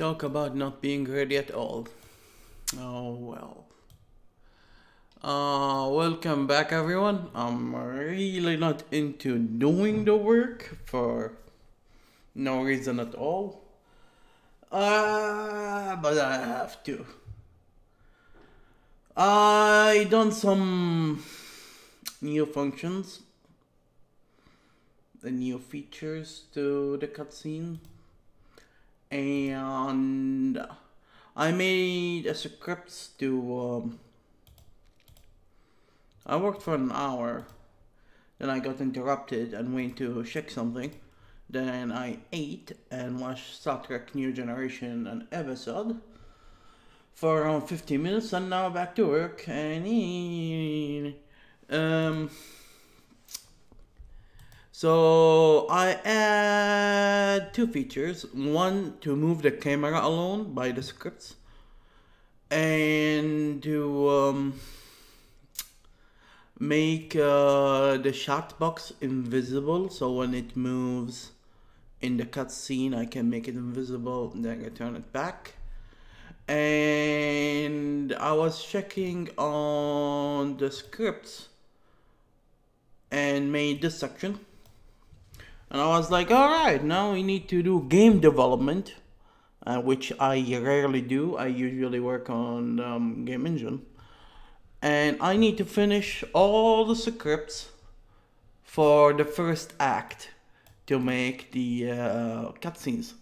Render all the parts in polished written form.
Talk about not being ready at all. Oh well. Welcome back everyone. I'm really not into doing the work for no reason at all. But I have to. I done some new functions, the new features to the cutscene, and I made a script to. I worked for an hour, then I got interrupted and went to check something. Then I ate and watched Star Trek New Generation an episode for around 15 minutes, and now back to work. And so I add two features: one to move the camera alone by the scripts, and to make the shot box invisible, so when it moves in the cutscene I can make it invisible and then return it back. And I was checking on the scripts and made this section, and I was like, alright, now we need to do game development, which I rarely do. I usually work on game engine, and I need to finish all the scripts for the first act to make the cutscenes.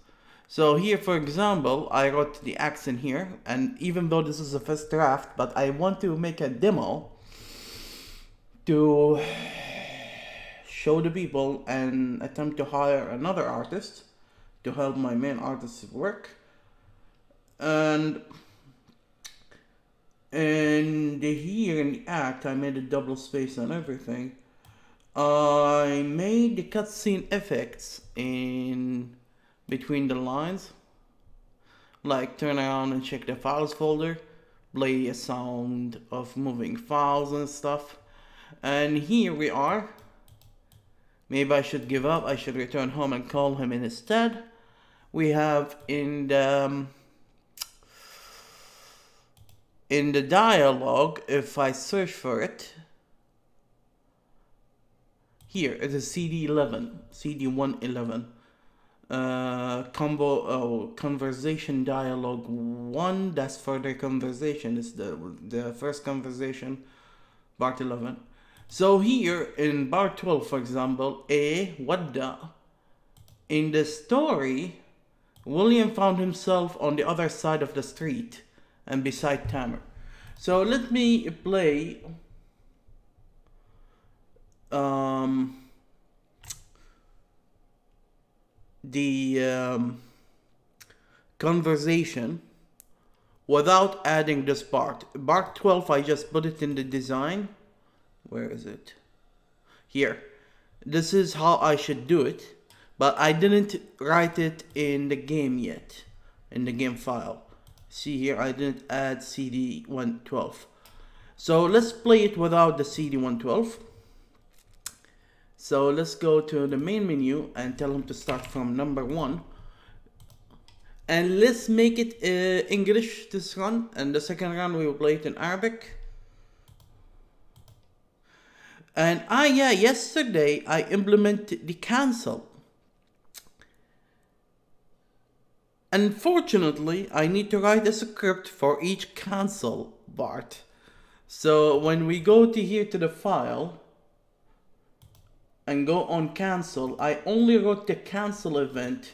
So here, for example, I wrote the acts in here, and even though this is a first draft, but I want to make a demo to show the people and attempt to hire another artist to help my main artist's work. And here in the act, I made a double space and everything. I made the cutscene effects in between the lines, like turn around and check the files folder, play a sound of moving files and stuff. And here we are. Maybe I should give up. I should return home and call him instead. We have in the dialogue, if I search for it, here it is CD111, conversation dialogue 1. That's for the conversation. It's the first conversation, part 11. So here in part 12, for example, what the? In the story, William found himself on the other side of the street and beside Tamer. So let me play the conversation without adding this part. Part 12, I just put it in the design. Where is it? Here. This is how I should do it, but I didn't write it in the game yet, in the game file. See here, I didn't add CD112. So let's play it without the CD112. So let's go to the main menu and tell him to start from number 1. And let's make it English this run, and the second run we will play it in Arabic. And yesterday I implemented the cancel. Unfortunately, I need to write a script for each cancel part. So when we go to here to the file and go on cancel, I only wrote the cancel event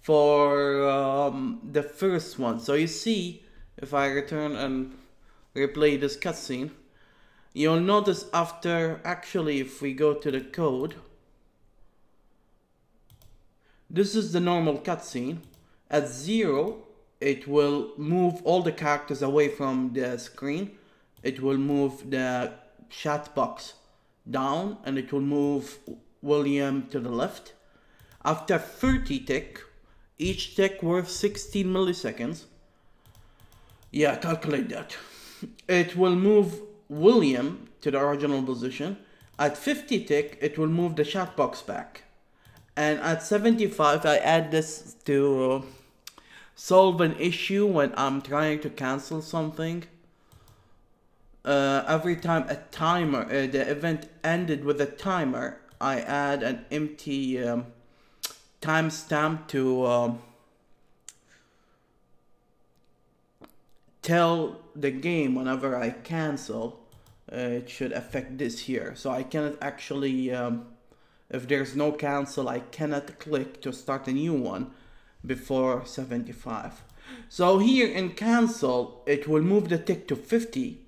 for the first one. So you see, if I return and replay this cutscene, you'll notice after, actually if we go to the code, this is the normal cutscene. At 0, it will move all the characters away from the screen. It will move the chat box down, and it will move William to the left. After 30 tick, each tick worth 16 milliseconds. Yeah, calculate that. It will move William to the original position. At 50 tick, it will move the chat box back. And at 75, I add this to solve an issue when I'm trying to cancel something. Every time a timer, the event ended with a timer, I add an empty timestamp to tell the game whenever I cancel. It should affect this here. So I cannot actually, if there's no cancel, I cannot click to start a new one before 75. So here in cancel, it will move the tick to 50.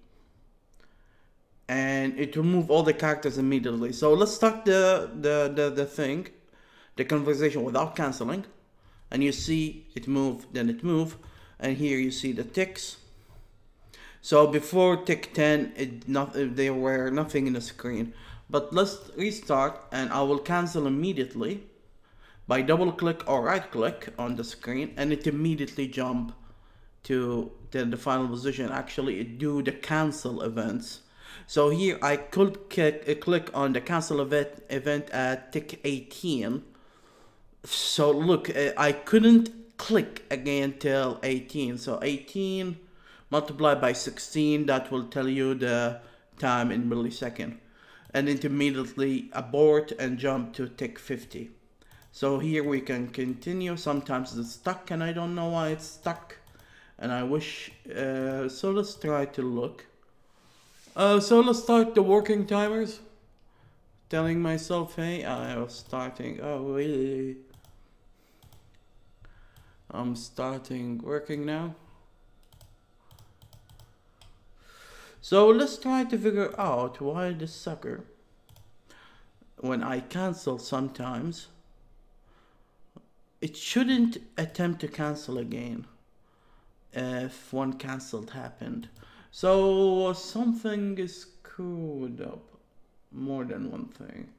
And it will move all the characters immediately. So let's start the thing, the conversation without canceling. And you see it move, then it move. And here you see the ticks. So before tick 10, there were nothing in the screen. But let's restart and I will cancel immediately by double click or right click on the screen, and it immediately jump to the final position. Actually, it do the cancel events. So here I could click on the cancel event at tick 18. So look, I couldn't click again till 18. So 18 multiplied by 16, that will tell you the time in millisecond. And it immediately abort and jump to tick 50. So here we can continue. Sometimes it's stuck and I don't know why it's stuck. And I wish, so let's try to look. So let's start the working timers. Telling myself, hey, I was starting, oh really? I'm starting working now. So let's try to figure out why this sucker, when I cancel sometimes, it shouldn't attempt to cancel again if one cancelled happened. So something is screwed up, more than one thing.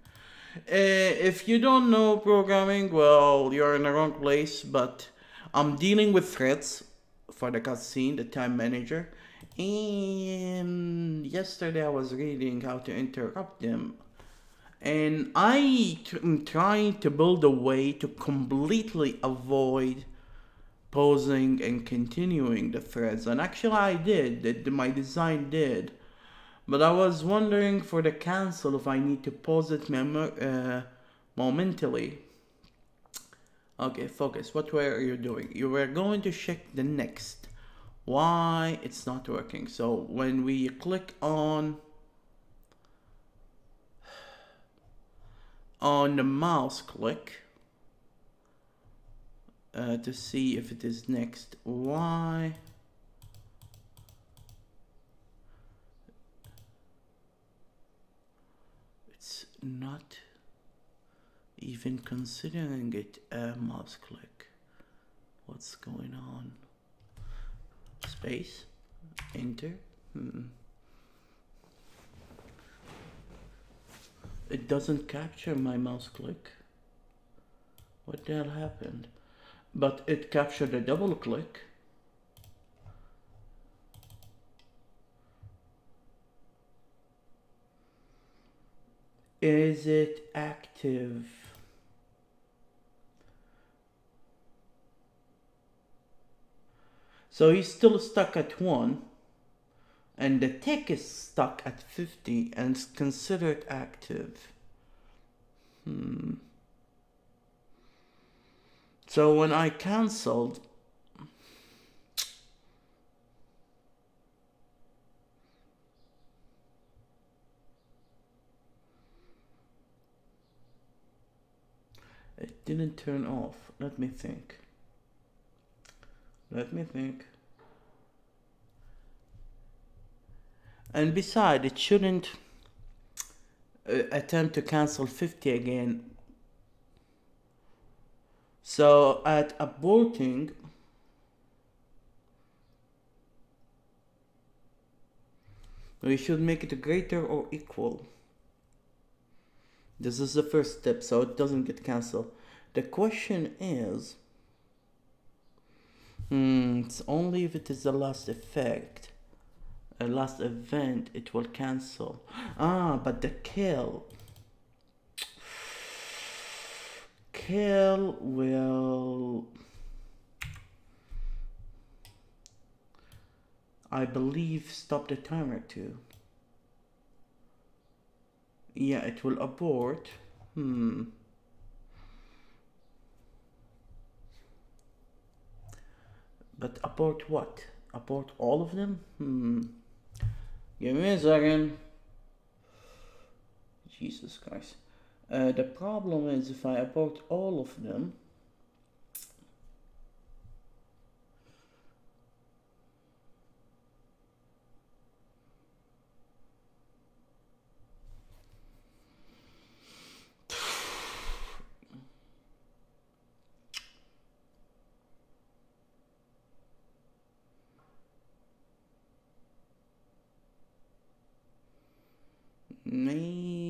If you don't know programming, well, you're in the wrong place, but I'm dealing with threads for the cutscene, the time manager. And yesterday I was reading how to interrupt them, and I'm trying to build a way to completely avoid pausing and continuing the threads. And actually I did, my design did, but I was wondering for the cancel if I need to pause it momentarily. Okay, focus. What were you doing? You were going to check the next. Why it's not working? So when we click on the mouse click to see if it is next, why it's not even considering it a mouse click? What's going on? Space, enter. It doesn't capture my mouse click. What the hell happened? But it captured a double click. Is it active? So he's still stuck at 1, and the tick is stuck at 50 and it's considered active. So when I cancelled, it didn't turn off. Let me think. And besides, it shouldn't attempt to cancel 50 again. So at aborting, we should make it greater or equal. This is the first step, so it doesn't get cancelled. The question is, it's only if it is the last effect, a last event, it will cancel. But the kill will, I believe stop the timer too. Yeah, it will abort. But abort what? Abort all of them? Give me a second. Jesus Christ. The problem is if I abort all of them, maybe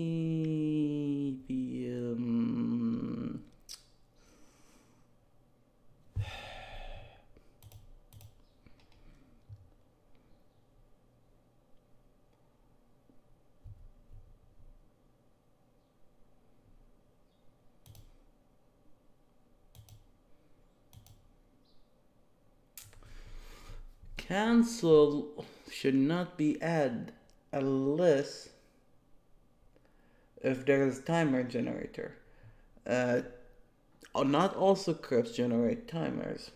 cancel should not be added unless if there is timer generator. Not all scripts generate timers.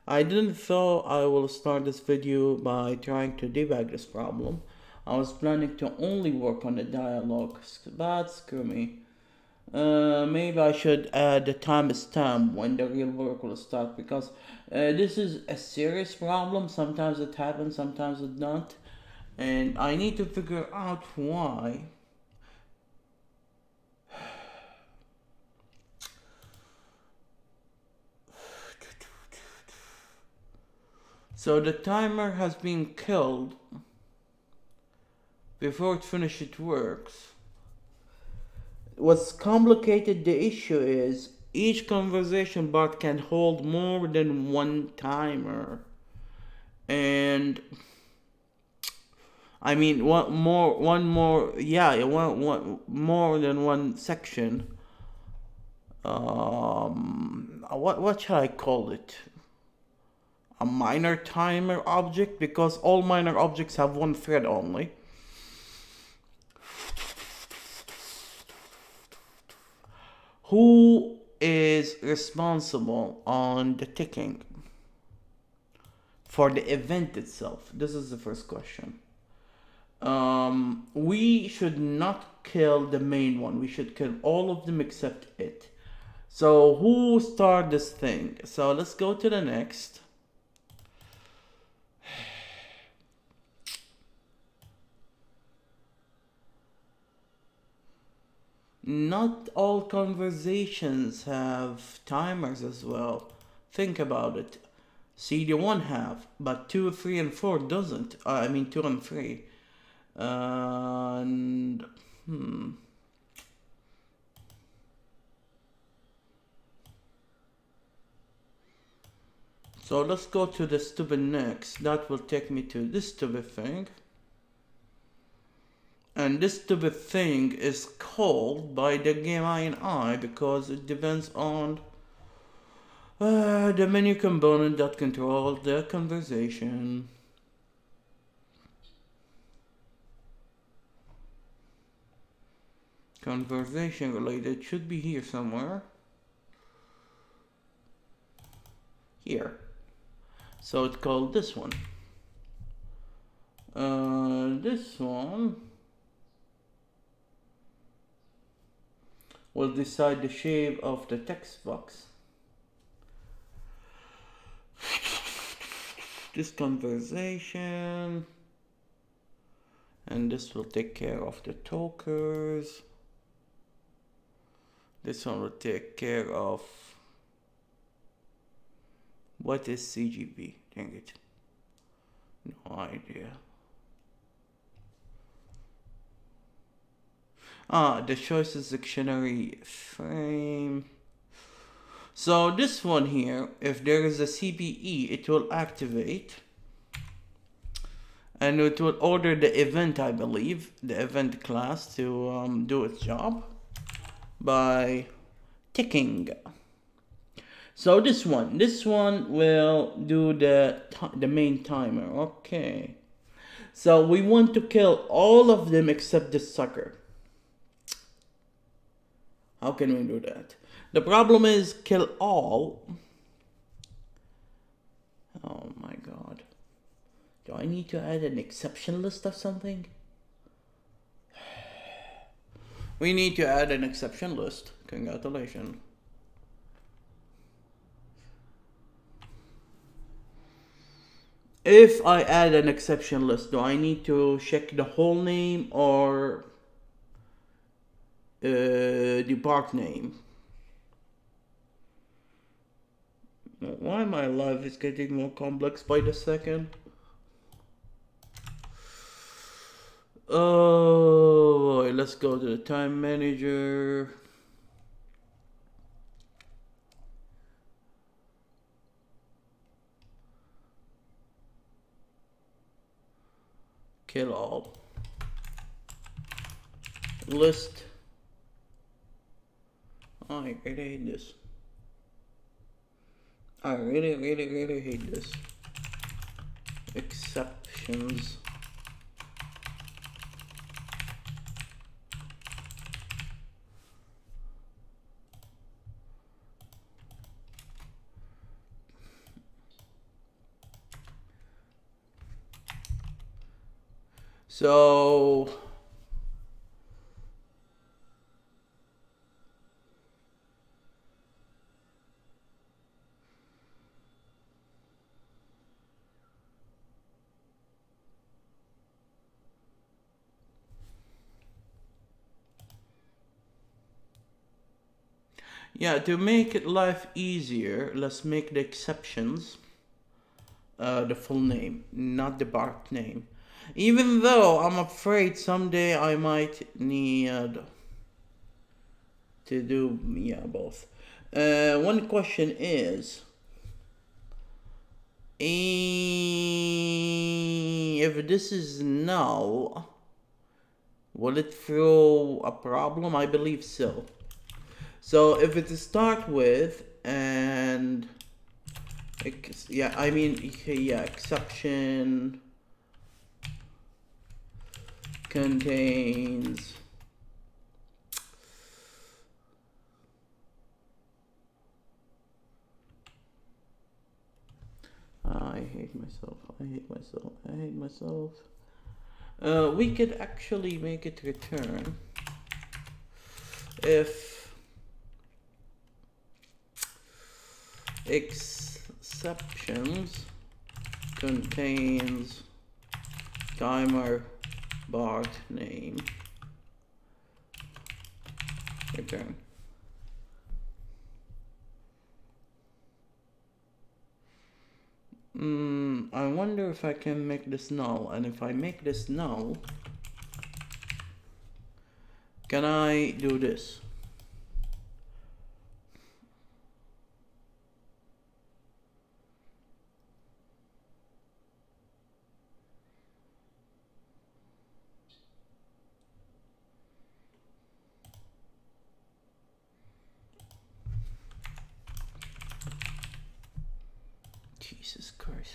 I didn't thought I will start this video by trying to debug this problem. I was planning to only work on the dialogue, but screw me. Maybe I should add the timestamp when the real work will start, because this is a serious problem. Sometimes it happens, sometimes it don't, and I need to figure out why. So the timer has been killed before it finishes its works. What's complicated the issue is each conversation bot can hold more than one timer, and I mean one more than one section. What shall I call it? A minor timer object, because all minor objects have one thread only. Who is responsible on the ticking for the event itself? This is the first question. We should not kill the main one. We should kill all of them except it. So who started this thing? So let's go to the next. Not all conversations have timers as well. Think about it. CD1 have, but 2, 3, and 4 doesn't. I mean 2 and 3. So let's go to the stupid next. That will take me to this stupid thing. And this stupid thing is called by the game INI because it depends on the menu component that controls the conversation. Conversation related should be here somewhere. Here. So it's called this one. This one will decide the shape of the text box. This conversation, and this will take care of the talkers. This one will take care of what is CGB. Dang it, no idea. The choices dictionary frame. So this one here, if there is a CPE, it will activate and it will order the event, I believe, the event class to do its job by ticking. So this one will do the main timer. Okay. So we want to kill all of them except this sucker. How can we do that? The problem is kill all. Oh my god. Do I need to add an exception list or something? We need to add an exception list. Congratulations. If I add an exception list, do I need to check the whole name or the part name? Why my life is getting more complex by the second? Oh boy, let's go to the time manager. Kill all. List. Oh, I really hate this. I really hate this. Exceptions. So yeah, to make it life easier, let's make the exceptions the full name, not the part name. Even though I'm afraid someday I might need to do both. One question is, if this is null, will it throw a problem? I believe so. So if it start with and exception contains I hate myself. We could actually make it return if exceptions contains timer part name, return. I wonder if I can make this null, and if I make this null, can I do this? Jesus Christ.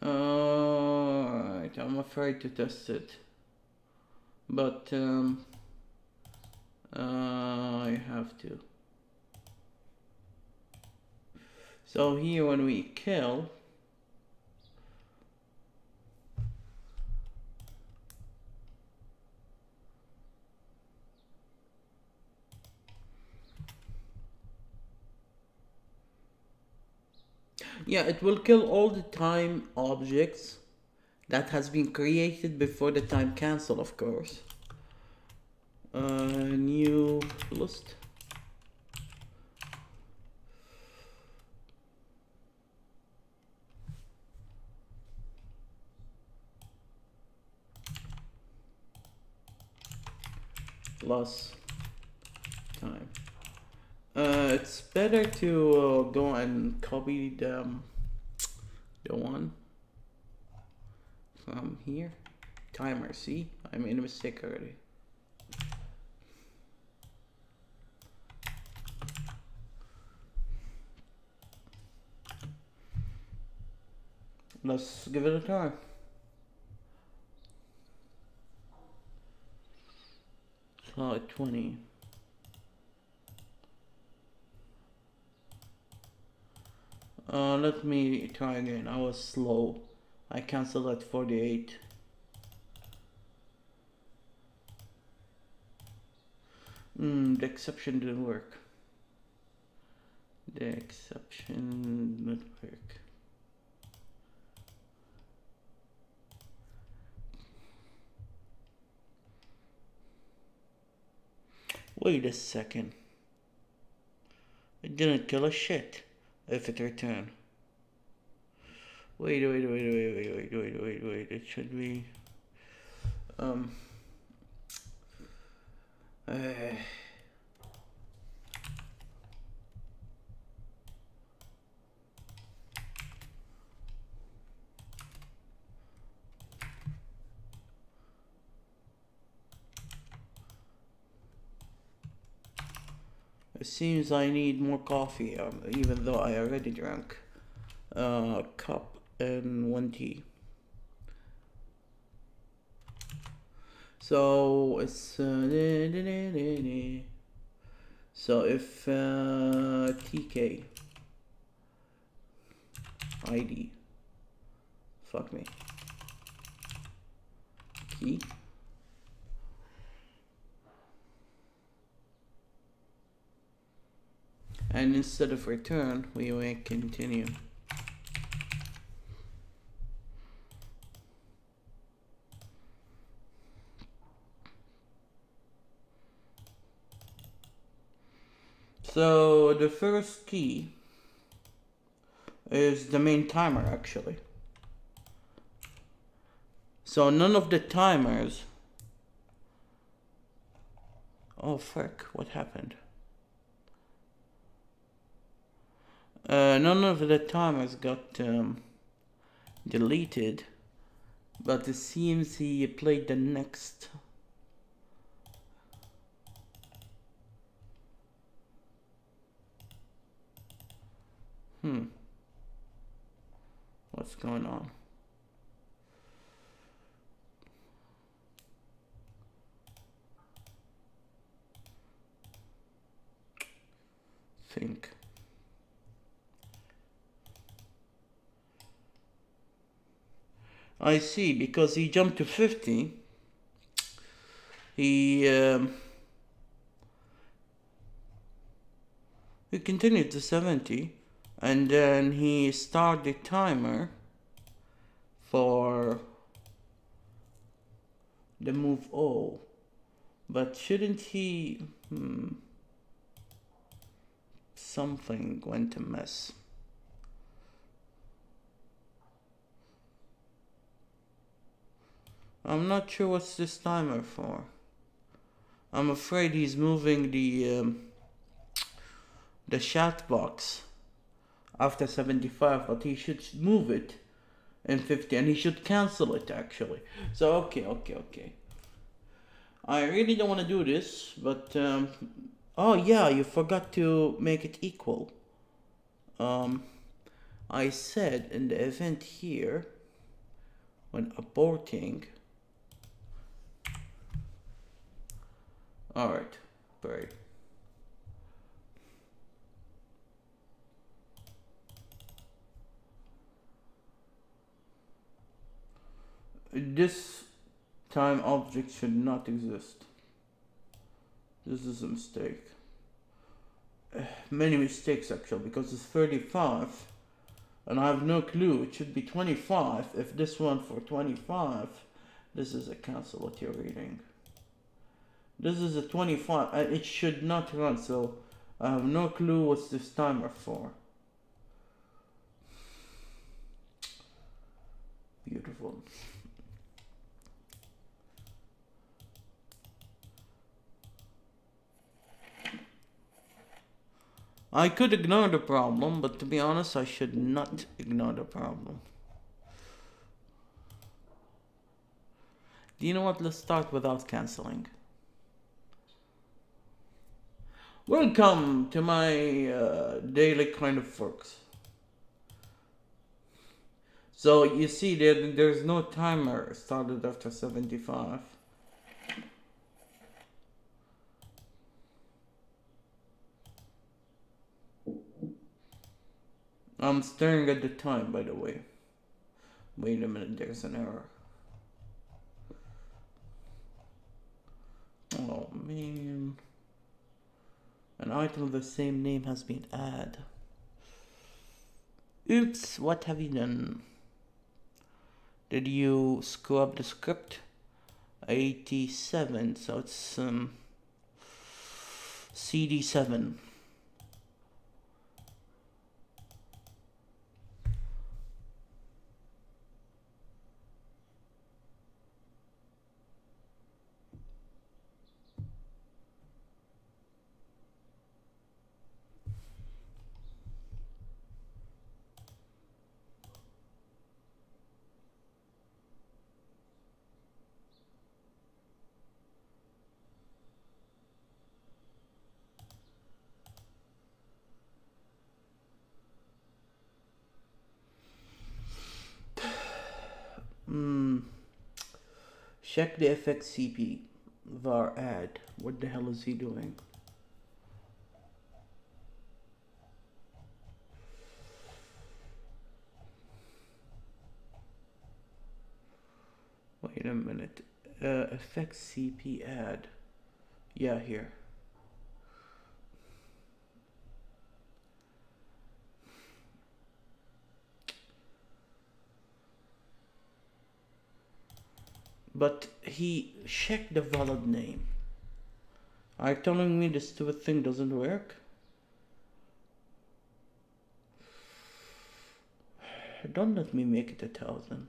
Alright, I'm afraid to test it. But I have to. So here when we kill, yeah, it will kill all the time objects that has been created before the time cancel, of course. New list. Plus time. It's better to go and copy the one from here. timer. See, I made a mistake already. Let's give it a try. Slot 20. Let me try again. I was slow. I canceled at 48. The exception didn't work. The exception didn't work. Wait a second. It didn't kill a shit if it returned. Wait. It should be it seems I need more coffee, even though I already drank a cup and 1 tea. So it's so if TK ID, fuck me, key, and instead of return we will continue. So the first key is the main timer actually. So none of the timers, oh frick, what happened? None of the timers got deleted, but it seems he played the next. What's going on? Think. I see, because he jumped to 50. He continued to 70. And then he started the timer for the move O. But shouldn't he... Something went amiss. I'm not sure what's this timer for. I'm afraid he's moving the chat box after 75, but he should move it in 50, and he should cancel it actually. So okay. I really don't want to do this, but oh yeah, you forgot to make it equal. I said in the event here, when aborting. Alright, great. This time object should not exist. This is a mistake. Many mistakes actually, because it's 35 and I have no clue. It should be 25. If this one for 25, this is a cancel what you're reading. This is a 25. It should not run, so I have no clue what's this timer for. Beautiful. I could ignore the problem, but to be honest, I should not ignore the problem. Do you know what? Let's start without canceling. Welcome to my daily kind of works. So you see there's no timer started after 75. I'm staring at the time, by the way. Wait a minute, there's an error. Oh man. An item of the same name has been added. Oops, what have you done? Did you screw up the script? 87, so it's CD7. Check the FXCP var add. What the hell is he doing? Wait a minute. FXCP add. Yeah, here. But he checked the valid name. Are you telling me this stupid thing doesn't work? Don't let me make it 1,000.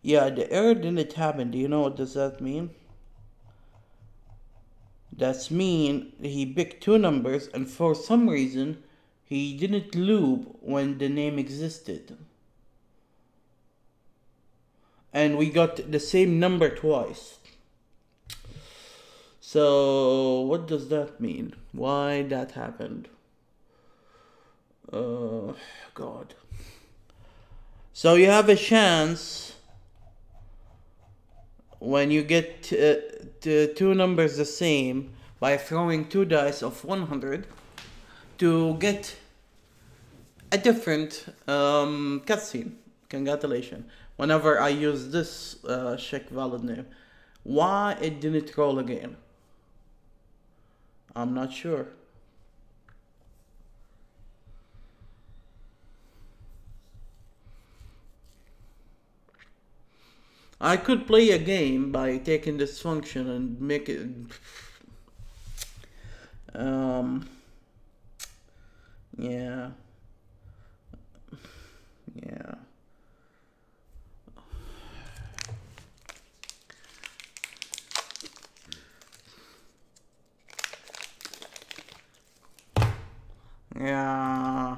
Yeah, the error didn't happen. Do you know what does that mean? That's mean he picked two numbers and for some reason he didn't loop when the name existed. And we got the same number twice. So what does that mean? Why that happened? God. So you have a chance when you get two numbers the same by throwing two dice of 100 to get a different cutscene. Congratulations. Whenever I use this check valid name, why it didn't roll again? I'm not sure. I could play a game by taking this function and make it yeah. Yeah.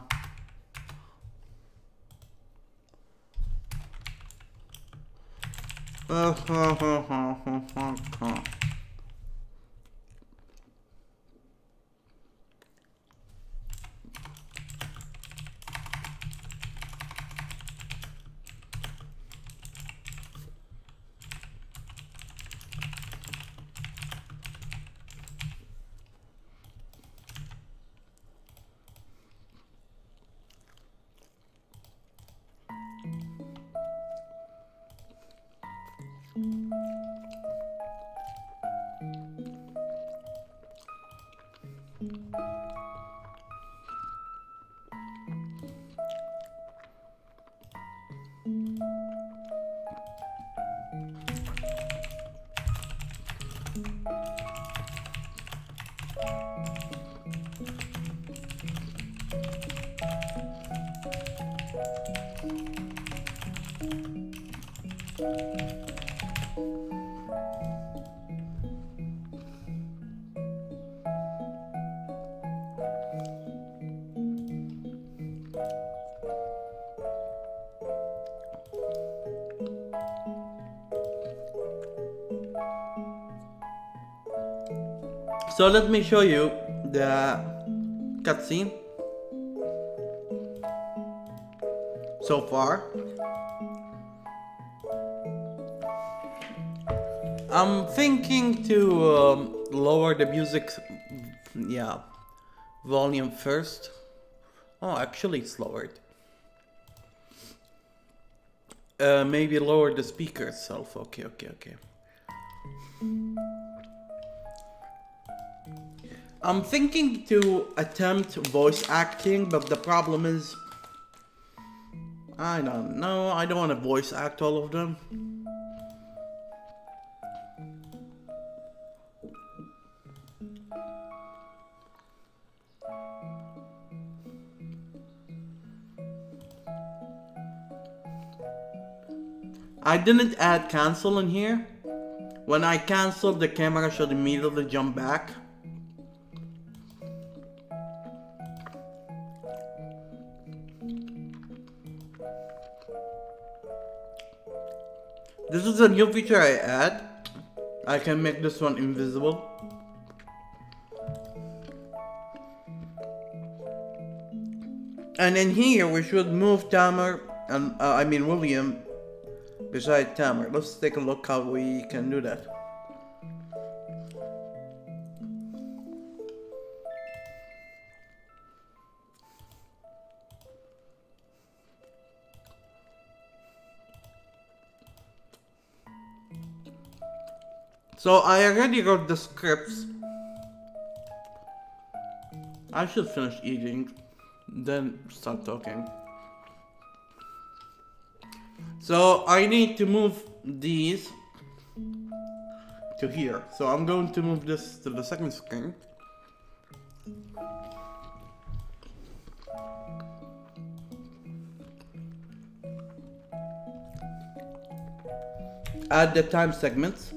So let me show you the cutscene so far. I'm thinking to lower the music, volume first. Oh, actually it's lowered. Maybe lower the speaker itself. Okay. I'm thinking to attempt voice acting, but the problem is, I don't know, I don't want to voice act all of them. I didn't add cancel in here. When I cancel, the camera should immediately jump back. This is a new feature I add. I can make this one invisible. And in here we should move Tamer and William beside Tamer. Let's take a look how we can do that. So I already wrote the scripts. I should finish eating, then start talking. So I need to move these to here. So I'm going to move this to the second screen. Add the time segments.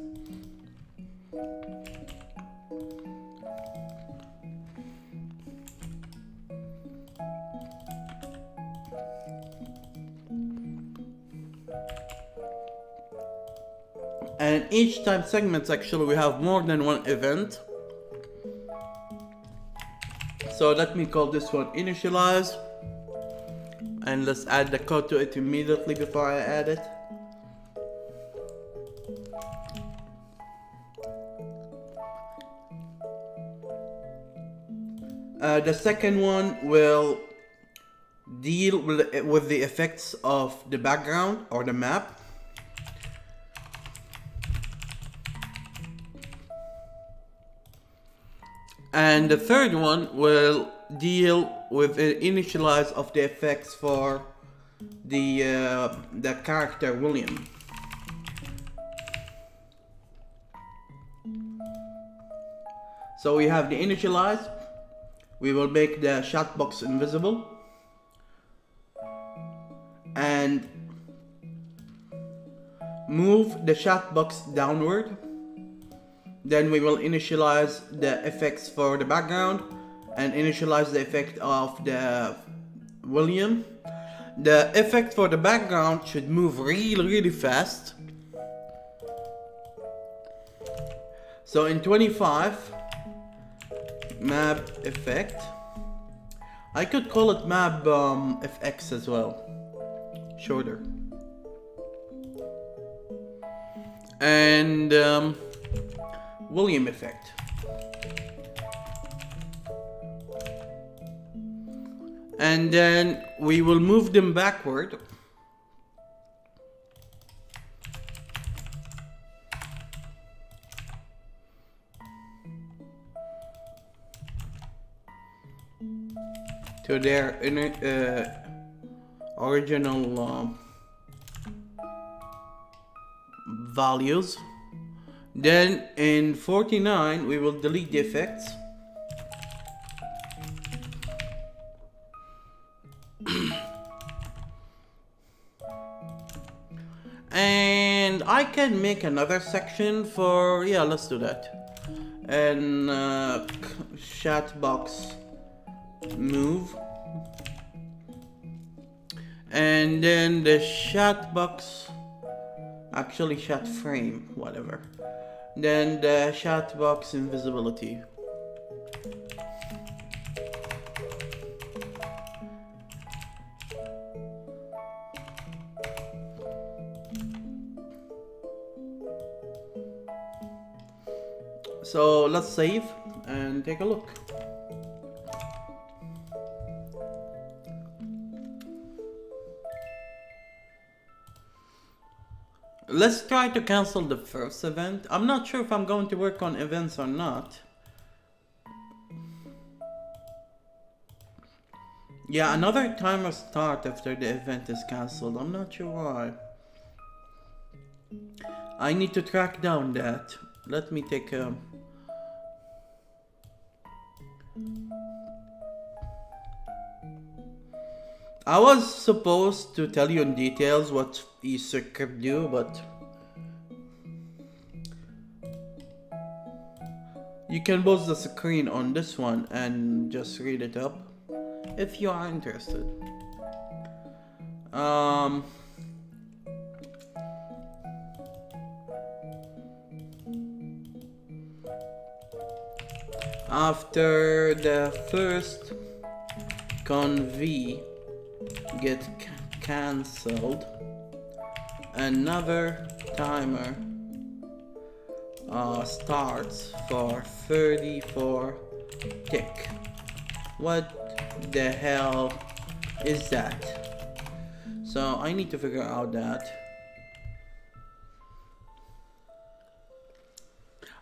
And each time segments, actually we have more than one event. So let me call this one initialize. And let's add the code to it immediately before I add it. The second one will deal with the effects of the background or the map. And the third one will deal with the initialize of the effects for the character William. So we have the initialize. We will make the chat box invisible. And move the chat box downward. Then we will initialize the effects for the background and initialize the effect of the William. The effect for the background should move really fast. So in 25, map effect. I could call it map FX as well. Shorter. And William effect. And then we will move them backward. To their original values. Then in 49 we will delete the effects. And And I can make another section for, yeah, let's do that. And chat box move. And then the chat box, actually chat frame, whatever. Then the chat box invisibility. So let's save and take a look. Let's try to cancel the first event. I'm not sure if I'm going to work on events or not. Yeah, another timer start after the event is cancelled. I'm not sure why. I need to track down that. Let me take a... I was supposed to tell you in details what each script do, but you can pause the screen on this one and just read it up if you are interested. After the first conv get cancelled, another timer starts for 34 tick. What the hell is that? So I need to figure out that.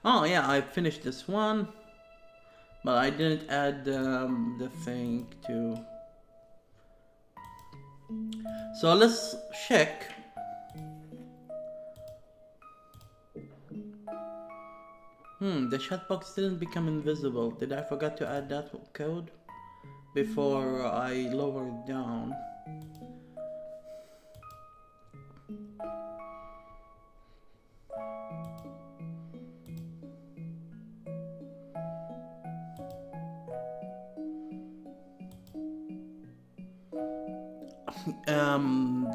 Oh yeah, I finished this one, but I didn't add the thing to... So let's check. The chat box didn't become invisible. Did I forget to add that code before I lower it down?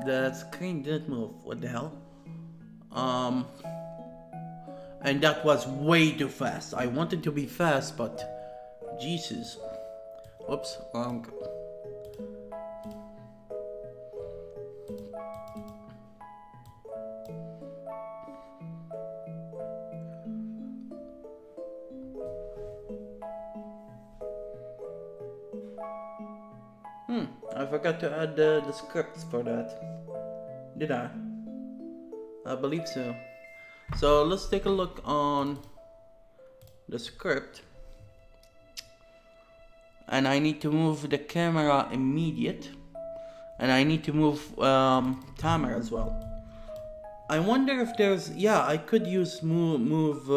The screen didn't move. What the hell? And that was way too fast. I wanted to be fast, but Jesus. Whoops, wrong. I forgot to add the scripts for that. Did I? I believe so. So let's take a look on the script. And I need to move the camera immediate. And I need to move timer as well. I wonder if there's... Yeah, I could use move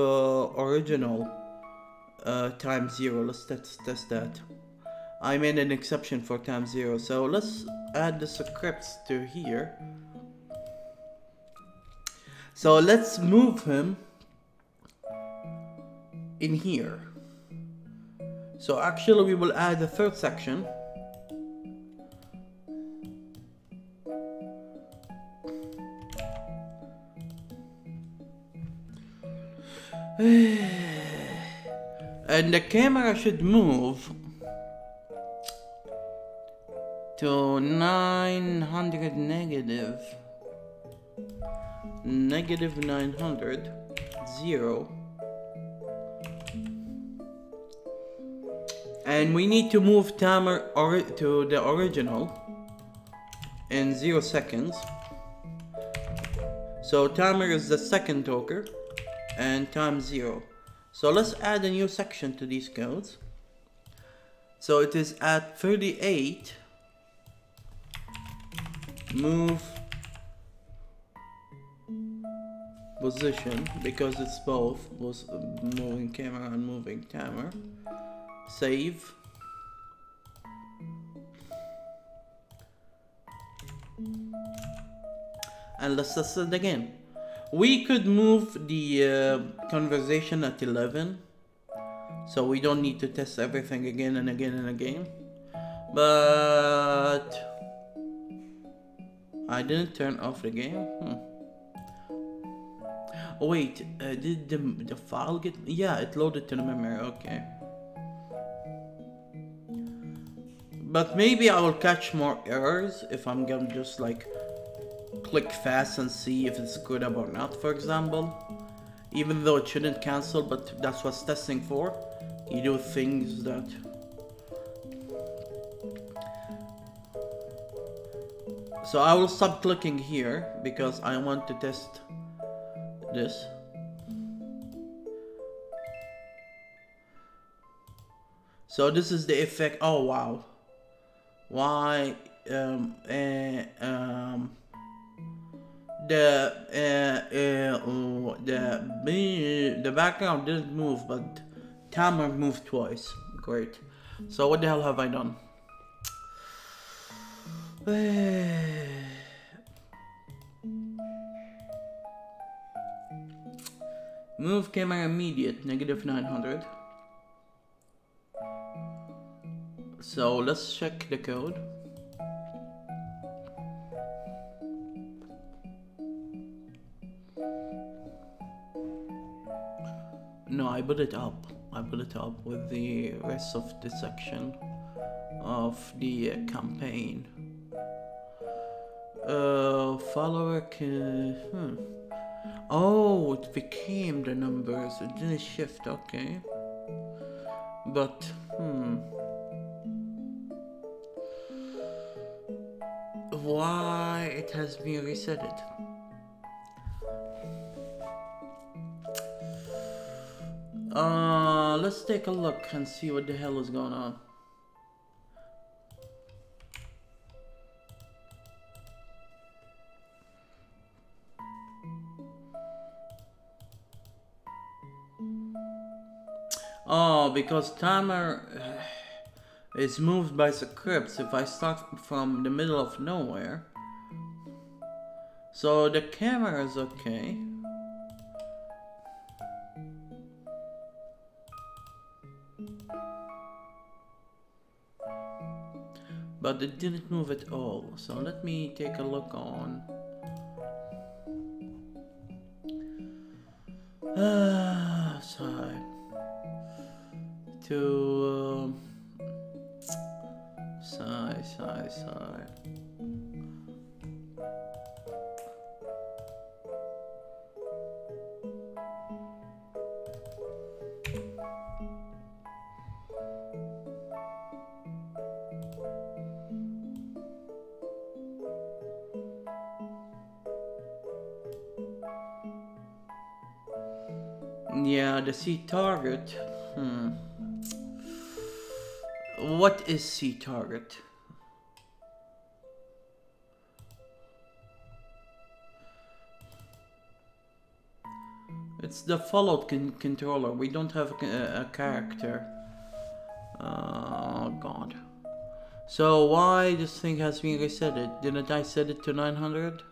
original times 0. Let's test that. I made an exception for times 0. So let's add the scripts to here. So let's move him in here. So actually we will add a third section. And the camera should move to 900 negative 900 0, and we need to move timer to the original in 0 seconds. So timer is the second token and time 0. So let's add a new section to these codes. So it is at 38 move position, because it's both was moving camera and moving timer. Save. And let's test it again. We could move the conversation at 11, so we don't need to test everything again and again and again. But I didn't turn off the game. Oh wait, did the file get... Yeah, it loaded to the memory, okay. But maybe I will catch more errors if I'm gonna just like click fast and see if it's screwed up or not, for example. Even though it shouldn't cancel, but that's what's testing for. You do things that... So I will stop clicking here because I want to test this. So this is the effect. Oh wow. Why the background didn't move, but timer moved twice. Great. So what the hell have I done? Move camera immediate, -900. So let's check the code. No, I put it up. I put it up with the rest of the section of the campaign. Follower can... Oh, it became the numbers. It didn't shift, okay. But, why it has been resetted? Let's take a look and see what the hell is going on. Oh, because timer is moved by scripts if I start from the middle of nowhere. So the camera is okay. But it didn't move at all. So let me take a look on. Sorry. To sigh. Yeah, the C target. What is C target? It's the followed controller. We don't have a character. Oh god. So why this thing has been resetted? Didn't I set it to 900?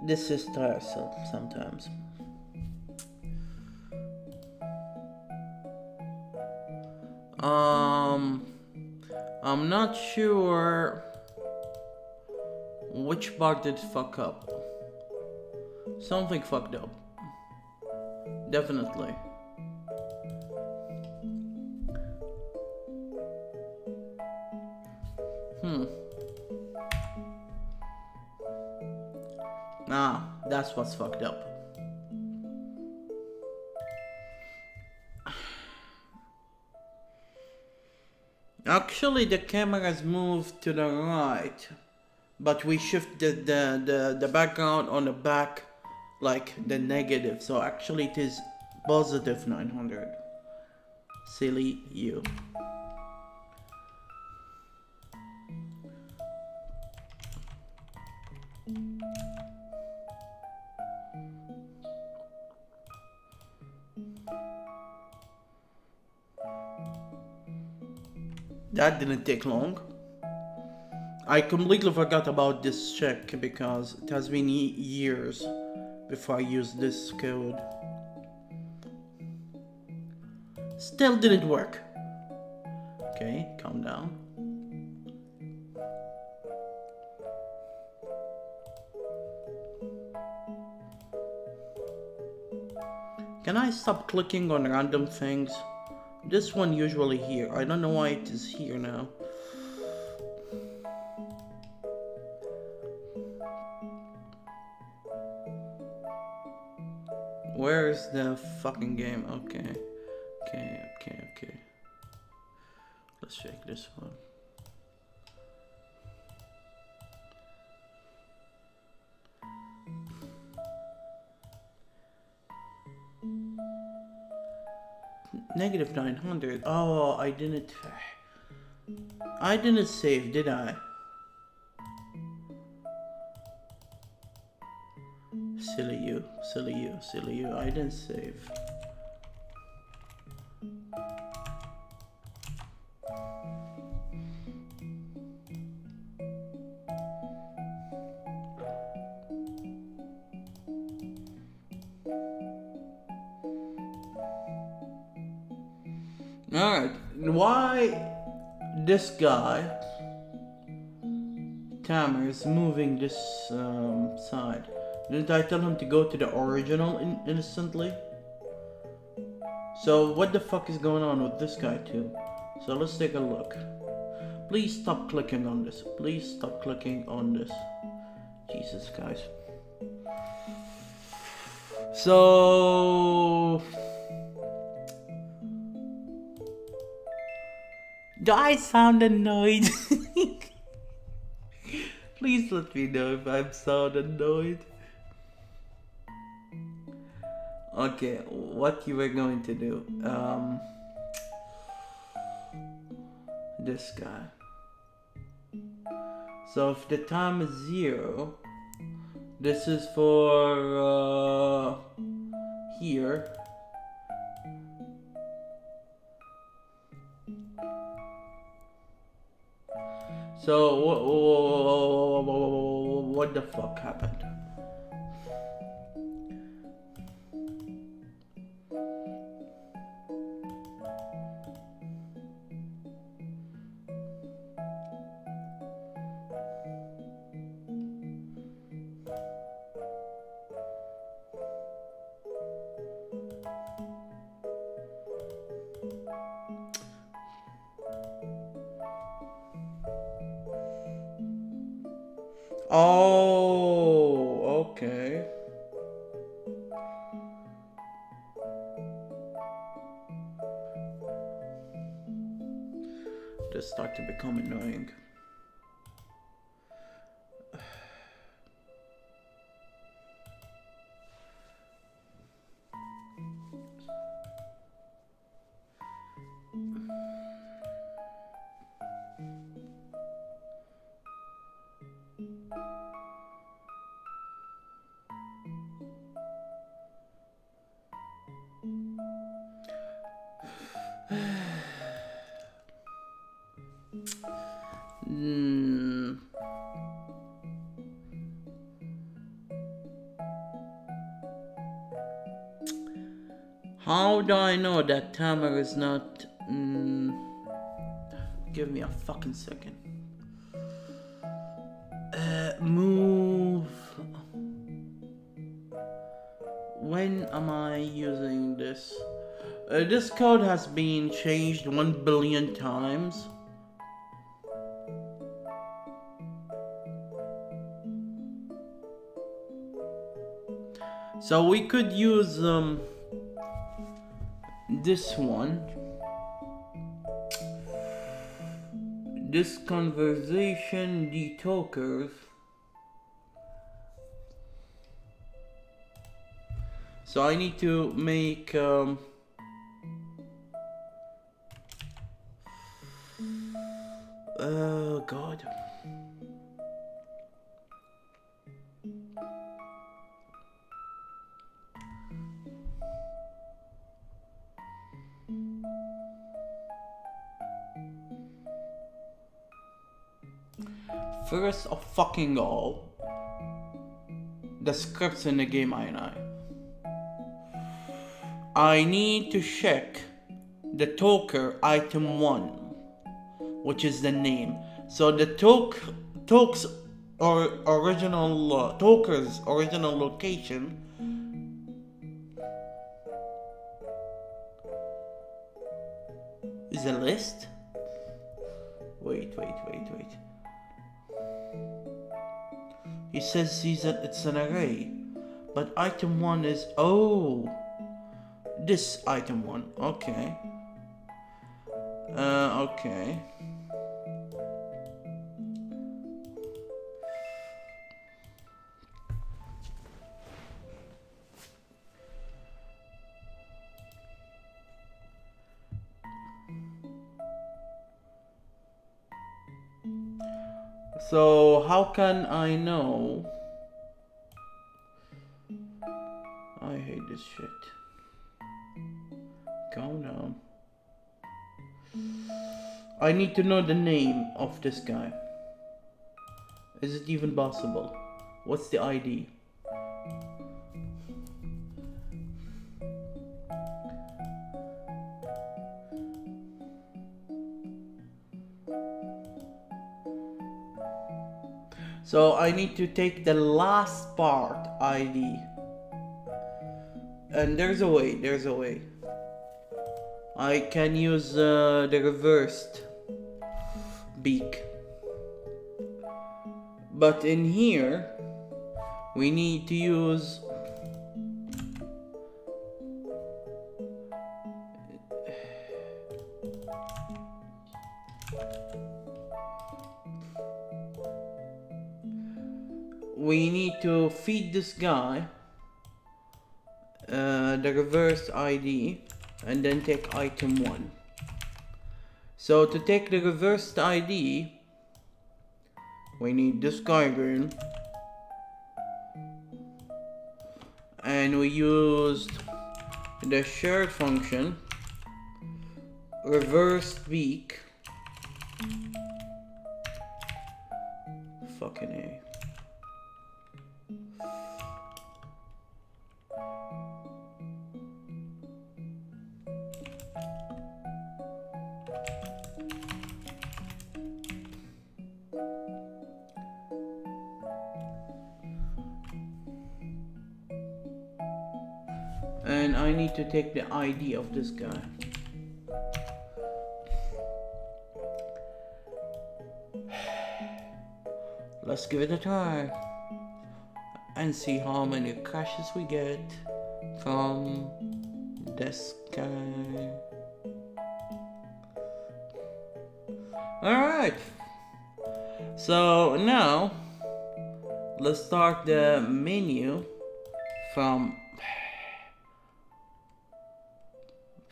This is tiresome sometimes. I'm not sure which part did fuck up. Something fucked up. Definitely. That's what's fucked up. Actually, the camera's moved to the right, but we shifted the background on the back, like the negative. So actually, it is positive 900. Silly you. That didn't take long. I completely forgot about this check because it has been years before I used this code. Still didn't work. Okay, calm down. Can I stop clicking on random things? This one usually here. I don't know why it is here now. Where's the fucking game? Okay. Okay. Let's check this one. Negative 900. Oh, I didn't save, did I? Silly you. I didn't save. Alright, why this guy, Tamer, is moving this side? Didn't I tell him to go to the original instantly? So what the fuck is going on with this guy too? So let's take a look. Please stop clicking on this. Please stop clicking on this. Jesus, guys. So... do I sound annoyed? Please let me know if I sound annoyed. Okay, what you were going to do? This guy. So if the time is 0, this is for here. So what the fuck happened? Oh, okay. This start to become annoying. How do I know that Tamer is not... Give me a fucking second. Move... When am I using this? This code has been changed 1 billion times. So we could use this one. This conversation detokers. So I need to make oh god. First of fucking all, the scripts in the game I need to check the toker item 1, which is the name. So the toker's original location is a list. Wait. He says it's an array, but item 1 is this item 1. Okay. Okay. So how can I know? I hate this shit. Calm down. I need to know the name of this guy. Is it even possible? What's the ID? So I need to take the last part ID. And there's a way. I can use the reversed beak. But in here, we need to use feed this guy the reverse ID and then take item 1. So to take the reversed ID, we need this guy again, and we used the shared function reverse beak. Fucking A. And I need to take the ID of this guy. Let's give it a try and see how many crashes we get from this guy. Alright, so now let's start the menu from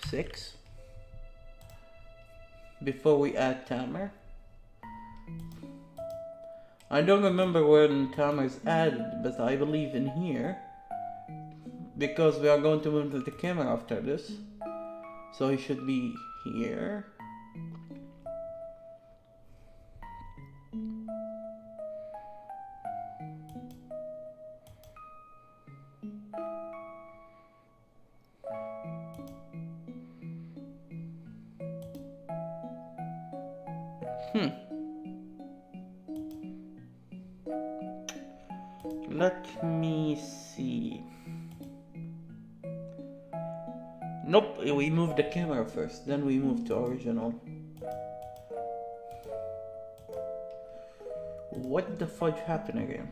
6 before we add timer. I don't remember when timer is added, but I believe in here, because we are going to move the camera after this, so it should be here. Let me see. Nope, we moved the camera first, then we moved to original. What the fudge happened again?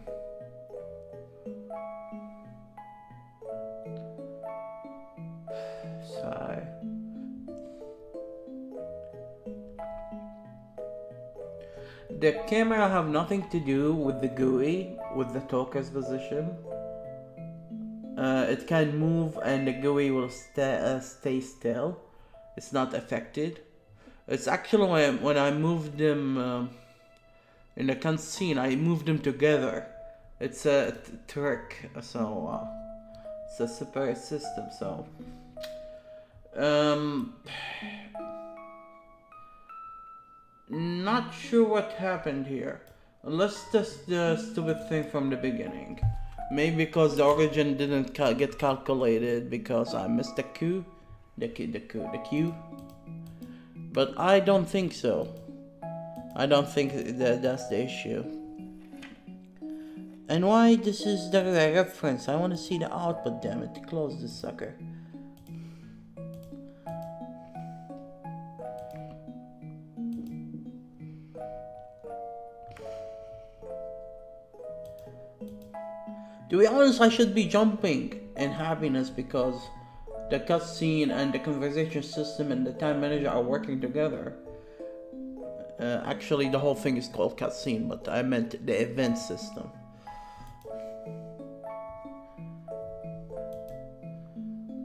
Sorry. The camera have nothing to do with the GUI, with the toker's position. It can move and the GUI will stay still. It's not affected. It's actually when I moved them in the cutscene, I moved them together. It's a trick, so it's a separate system. So Not sure what happened here. Let's test the stupid thing from the beginning. Maybe because the origin didn't get calculated because I missed the Q. The Q. But I don't think so. I don't think that's the issue. And why this is the reference? I want to see the output, damn it. Close this sucker. To be honest, I should be jumping in happiness because the cutscene and the conversation system and the time manager are working together. Actually, the whole thing is called cutscene, but I meant the event system.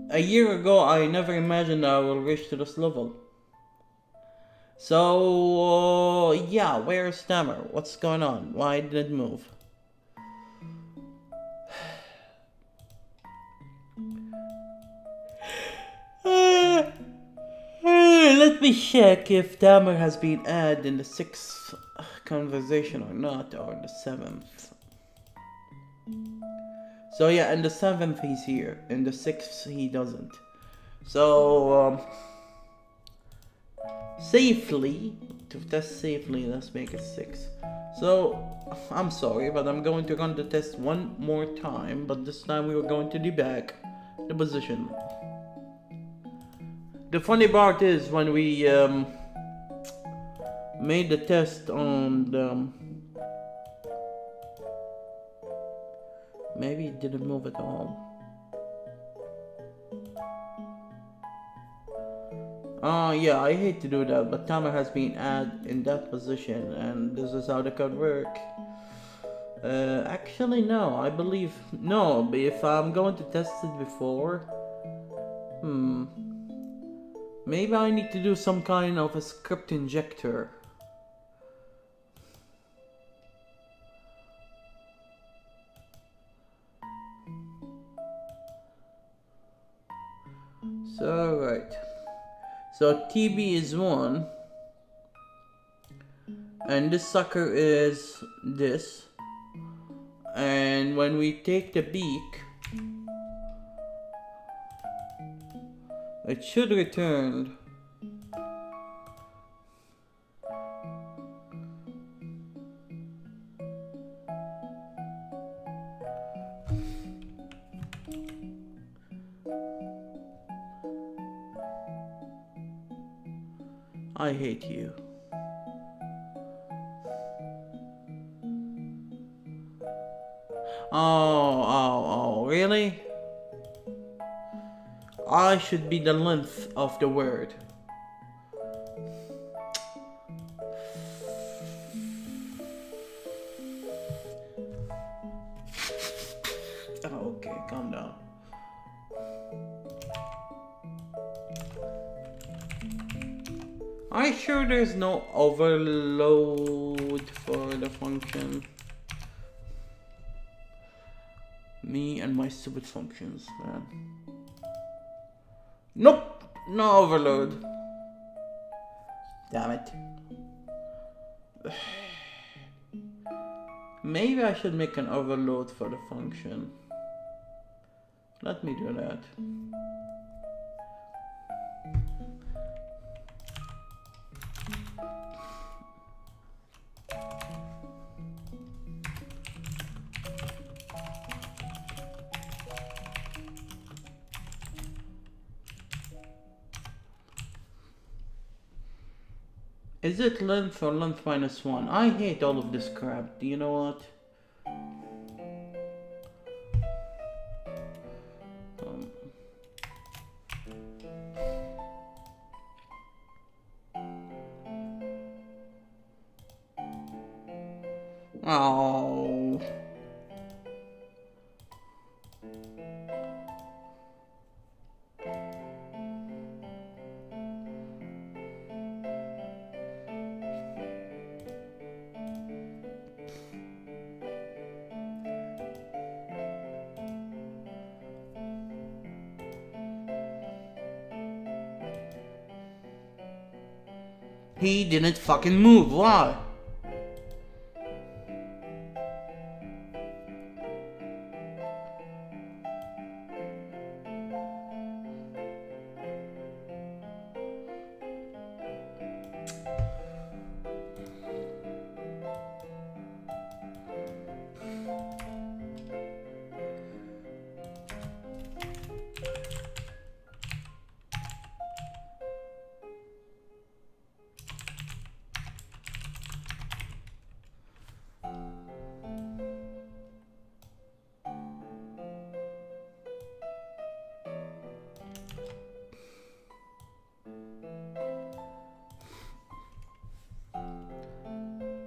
A year ago, I never imagined I will reach to this level. So, yeah, where's Stammer? What's going on? Why did it move? Let me check if Tamer has been added in the 6th conversation or not, or the 7th. So yeah, in the 7th he's here, in the 6th he doesn't. So, safely, to test safely, let's make it 6. So, I'm sorry, but I'm going to run the test one more time, but this time we were going to debug the position. The funny part is when we made the test on the... Maybe it didn't move at all. Oh yeah, I hate to do that, but Tamer has been added in that position and this is how the code works. Actually no, I believe... No, but if I'm going to test it before... Maybe I need to do some kind of a script injector. So, right. So, TB is 1. And this sucker is this. And when we take the beak, it should return. I hate you. Oh, really? I should be the length of the word. Oh, okay, calm down. Are you sure there's no overload for the function? Me and my stupid functions, man. Nope, no overload. Damn it. Maybe I should make an overload for the function. Let me do that. Is it length or length minus 1? I hate all of this crap. Do you know what? Oh. He didn't fucking move. Why?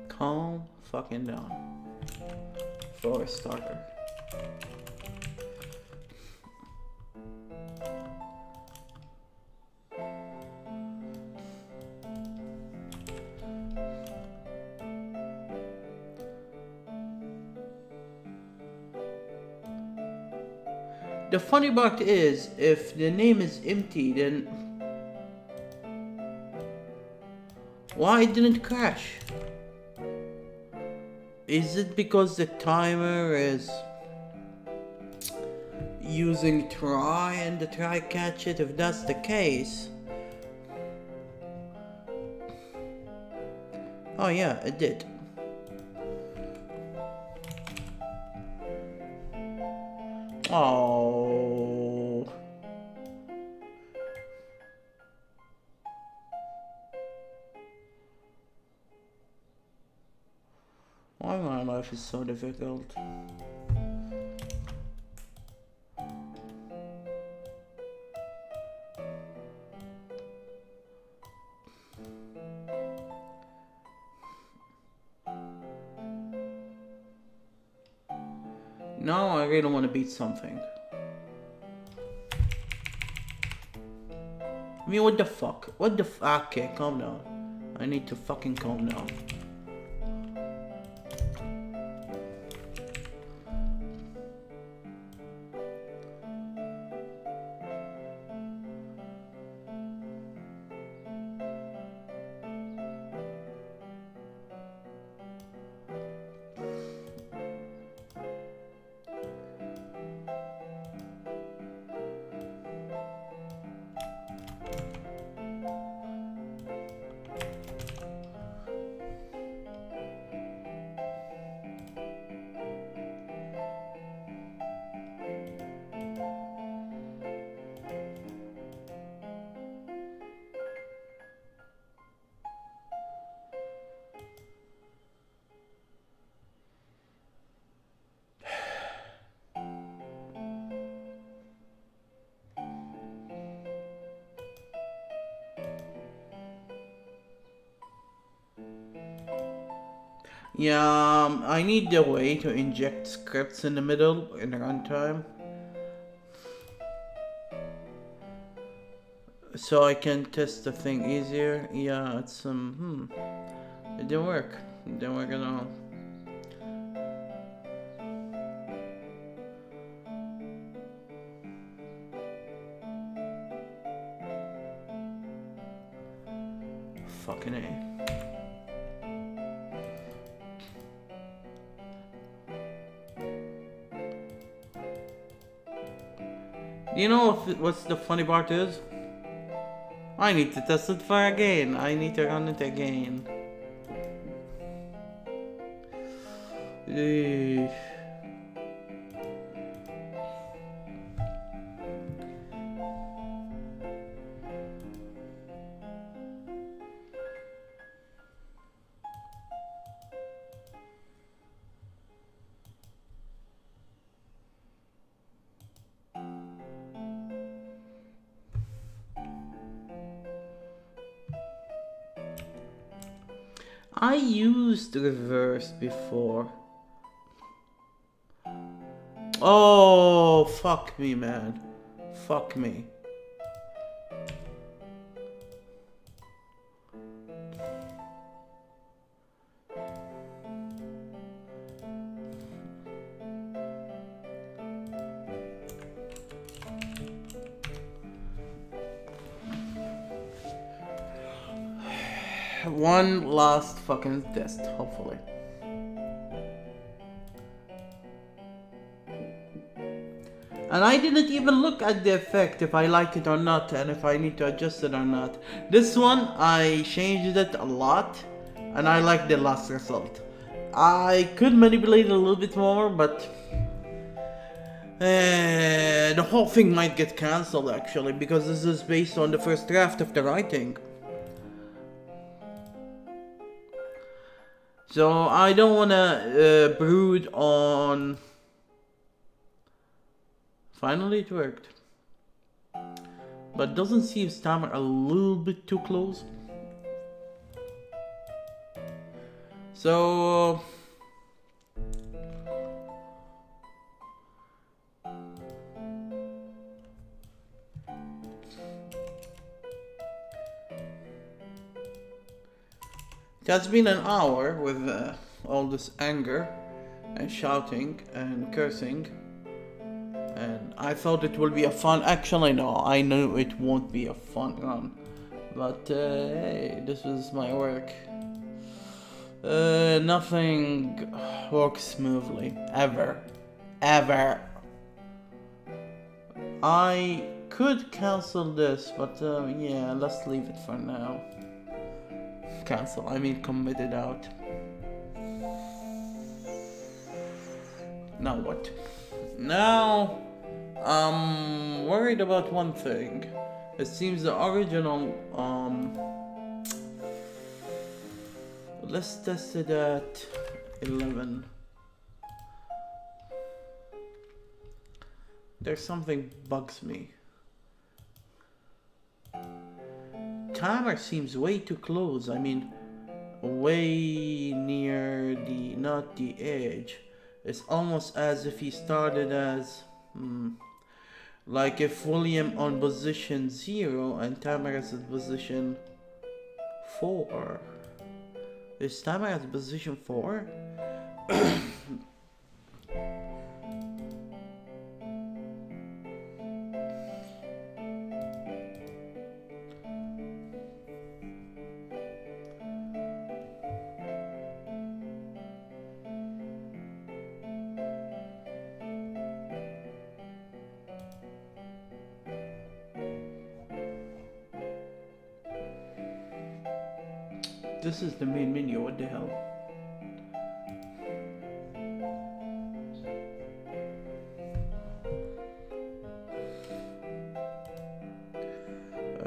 Calm fucking down. For a starter. The funny part is, if the name is empty, then why it didn't crash? Is it because the timer is using try and the try catch it? If that's the case, oh yeah, it did. Oh. Why my life is so difficult? Now I really want to beat something. I mean, what the fuck? What the okay, calm down. I need to fucking calm down. Yeah, I need a way to inject scripts in the middle in the runtime, so I can test the thing easier. Yeah, it's it didn't work. It didn't work at all. Fucking A. You know what's the funny part is? I need to test it for again. I need to run it again. Eesh. I used reverse before. Oh, fuck me, man. Fuck me. one last fucking test, hopefully. And I didn't even look at the effect, if I like it or not, and if I need to adjust it or not. This one, I changed it a lot, and I like the last result. I could manipulate it a little bit more, but the whole thing might get cancelled actually, because this is based on the first draft of the writing. So I don't wanna brood on... Finally it worked. But doesn't seem Stammer a little bit too close? So... It has been an hour with all this anger and shouting and cursing, and I thought it would be a fun... Actually no, I knew it won't be a fun run, but hey, this was my work. Nothing works smoothly, ever. I could cancel this, but yeah, let's leave it for now. Cancel, I mean commit it out. Now what? Now I'm worried about one thing. It seems the original let's test it at 11. There's something bugs me. Timer seems way too close. I mean, way near the, not the edge. It's almost as if he started as, like if William on position 0 and Timer is at position 4. Is Timer at position 4? This is the main menu, what the hell?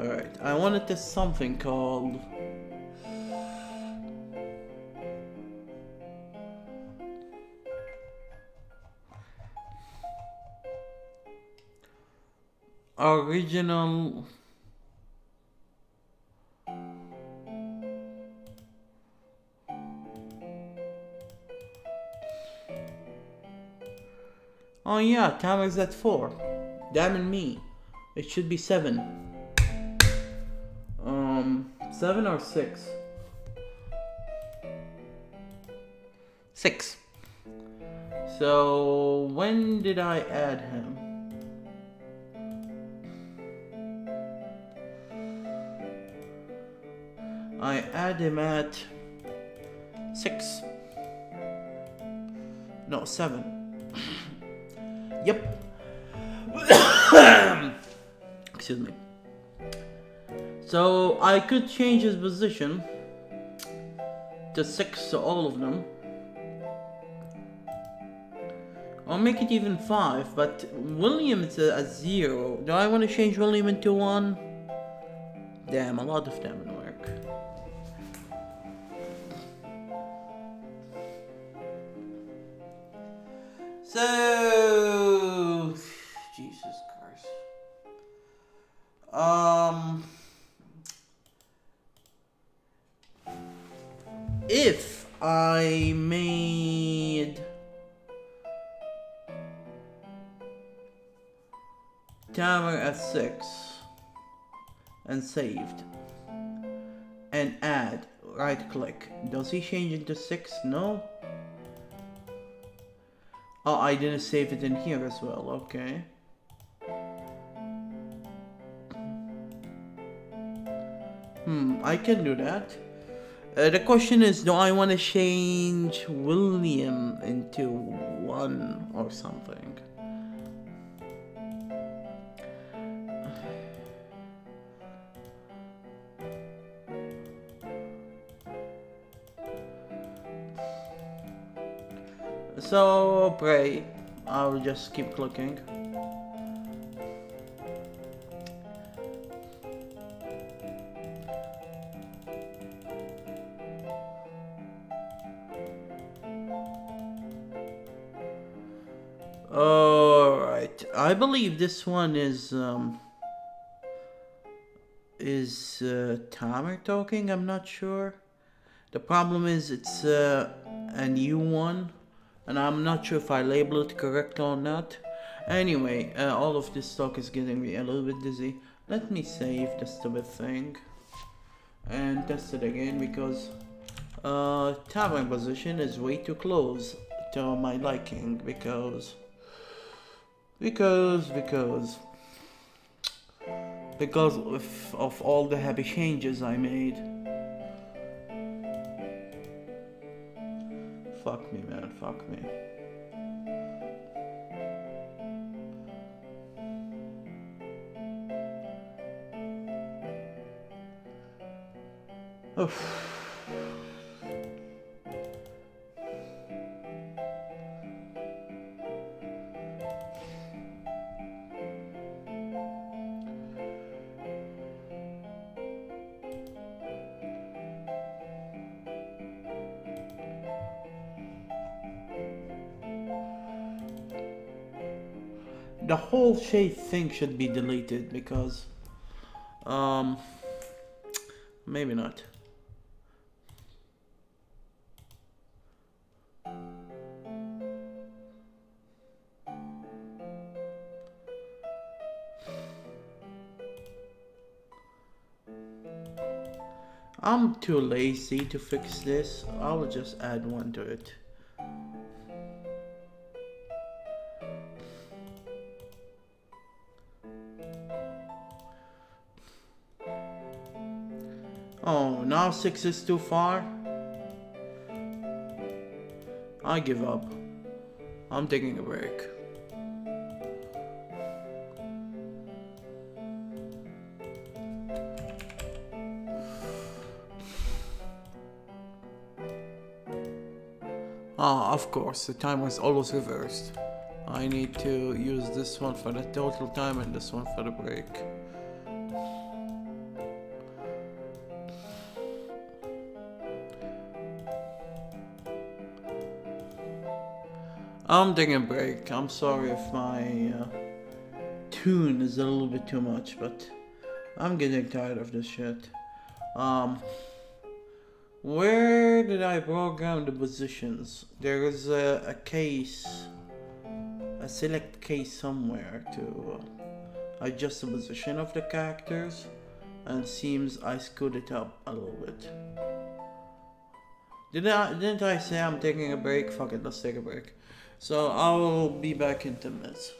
Alright, I wanted to something called... Original... Oh yeah, timer's at 4. Damn and me. It should be 7. 7 or 6? 6. So when did I add him? I add him at 6. No, 7. Yep. Excuse me. So I could change his position to 6 to all of them, or make it even 5, but William is a 0. Do I want to change William into 1? Damn, a lot of them in work. So, Jesus Christ. If I made timer at 6 and saved and add, right click, does he change into 6? No. Oh, I didn't save it in here as well, okay. I can do that. The question is, do I want to change William into one or something? So, pray. I'll just keep clicking. Alright, I believe this one is Tamer talking, I'm not sure. The problem is it's a new one, and I'm not sure if I label it correct or not. Anyway, all of this talk is getting me a little bit dizzy. Let me save the stupid thing and test it again, because tavern position is way too close to my liking, because of all the happy changes I made. Fuck me, man, fuck me. Oof. The whole shade thing should be deleted, because maybe not. I'm too lazy to fix this. I'll just add one to it. Oh, now 6 is too far? I give up. I'm taking a break. Ah, of course, the timer is always reversed. I need to use this one for the total time and this one for the break. I'm taking a break. I'm sorry if my tune is a little bit too much, but I'm getting tired of this shit. Where did I program the positions? There is a case, a select case somewhere to adjust the position of the characters, and seems I screwed it up a little bit. Didn't I say I'm taking a break? Fuck it, let's take a break. So I'll be back in 10 minutes.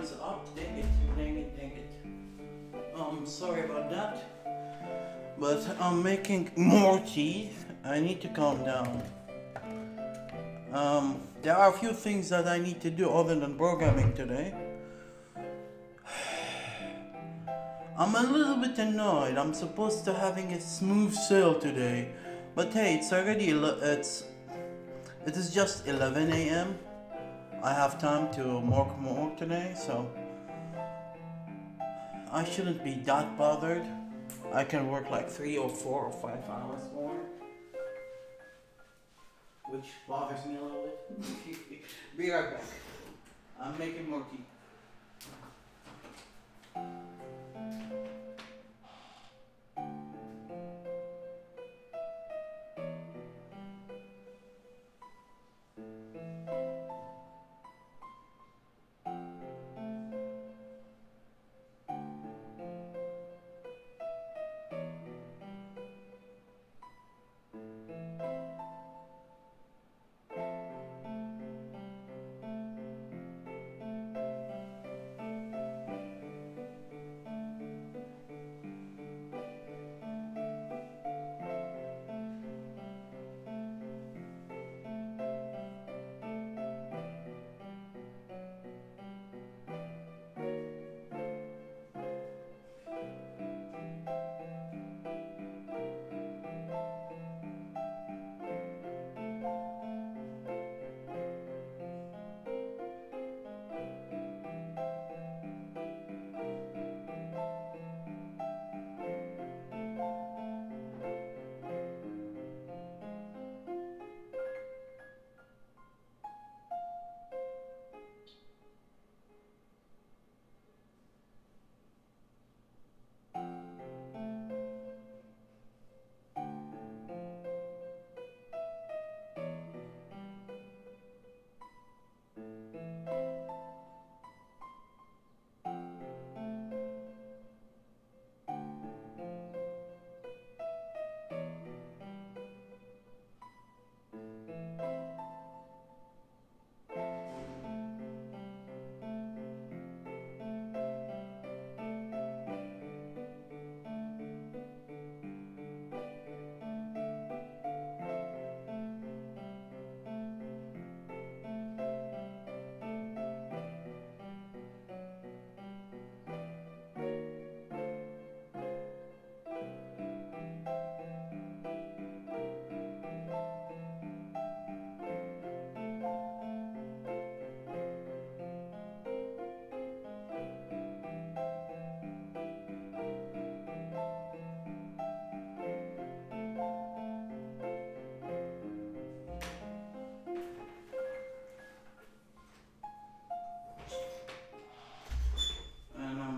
is up. Dang it, dang it, dang it. Sorry about that. But I'm making more tea. I need to calm down. There are a few things that I need to do other than programming today. I'm a little bit annoyed. I'm supposed to having a smooth sail today. But hey, it's already, it is just 11 a.m. I have time to work more today, so I shouldn't be that bothered. I can work like 3 or 4 or 5 hours more, which bothers me a little bit. Be right back. I'm making more tea.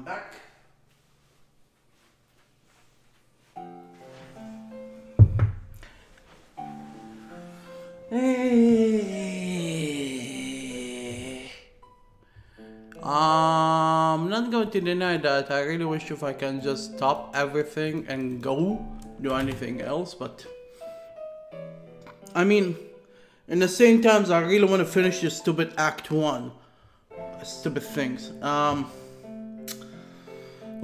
Back. Hey. I'm not going to deny that I really wish if I can just stop everything and go do anything else, but I mean, in the same times I really want to finish this stupid Act 1. Stupid things. I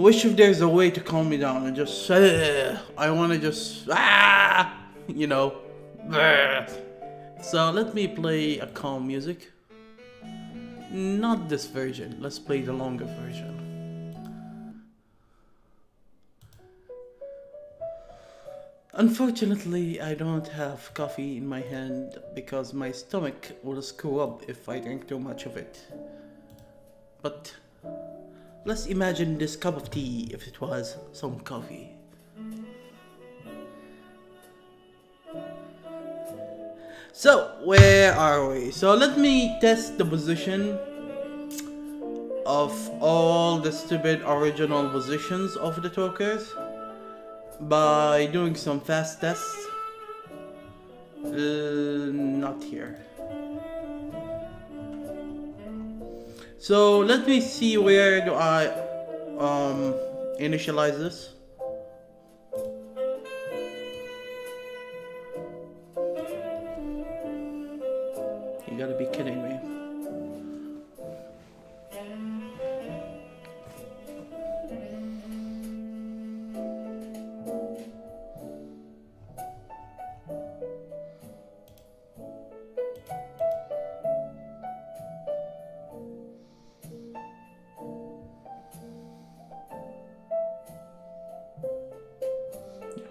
wish if there's a way to calm me down and just I want to just you know. So let me play a calm music. Not this version. Let's play the longer version. Unfortunately, I don't have coffee in my hand because my stomach will screw up if I drink too much of it. But let's imagine this cup of tea if it was some coffee. So, where are we? So let me test the position of all the stupid original positions of the talkers by doing some fast tests. Not here. So let me see, where do I initialize this? You gotta be kidding me.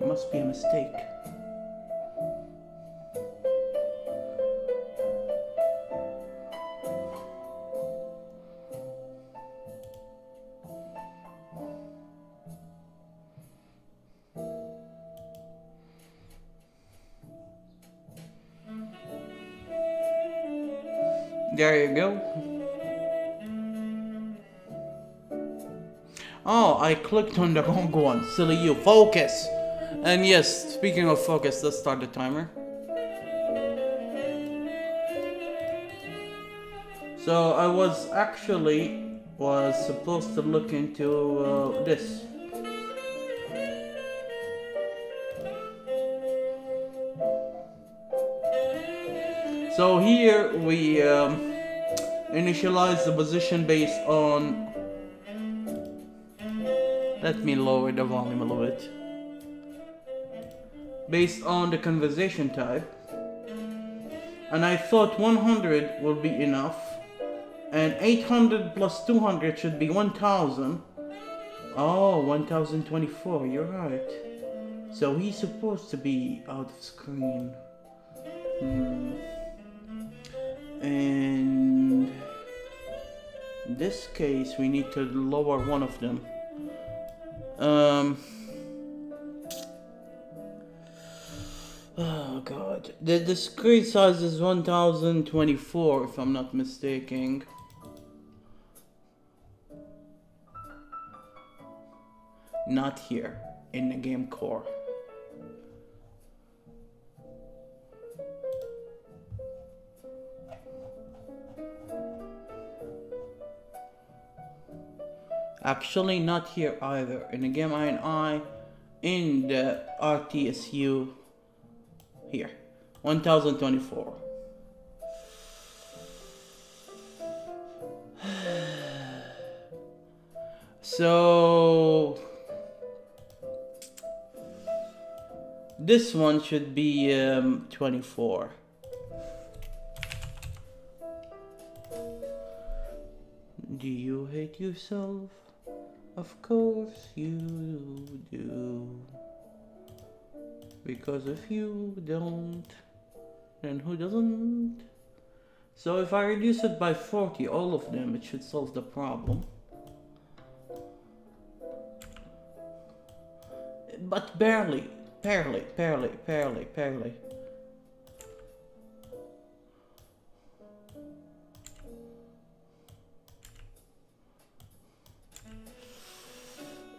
must be a mistake. There you go. Oh, I clicked on the wrong one. Silly you. Focus! And yes, speaking of focus, let's start the timer. So I was supposed to look into this. So here we initialize the position based on. Let me lower the volume a little bit. Based on the conversation type. And I thought 100 will be enough. And 800 plus 200 should be 1000. Oh, 1024, you're right. So he's supposed to be out of screen. And in this case, we need to lower one of them. Oh god, the screen size is 1024 if I'm not mistaken. Not here in the game core. Actually not here either. In the game INI, in the RTSU here. 1024. So this one should be 24. Do you hate yourself? Of course you do. Because if you don't, then who doesn't? So if I reduce it by 40, all of them, it should solve the problem. But barely.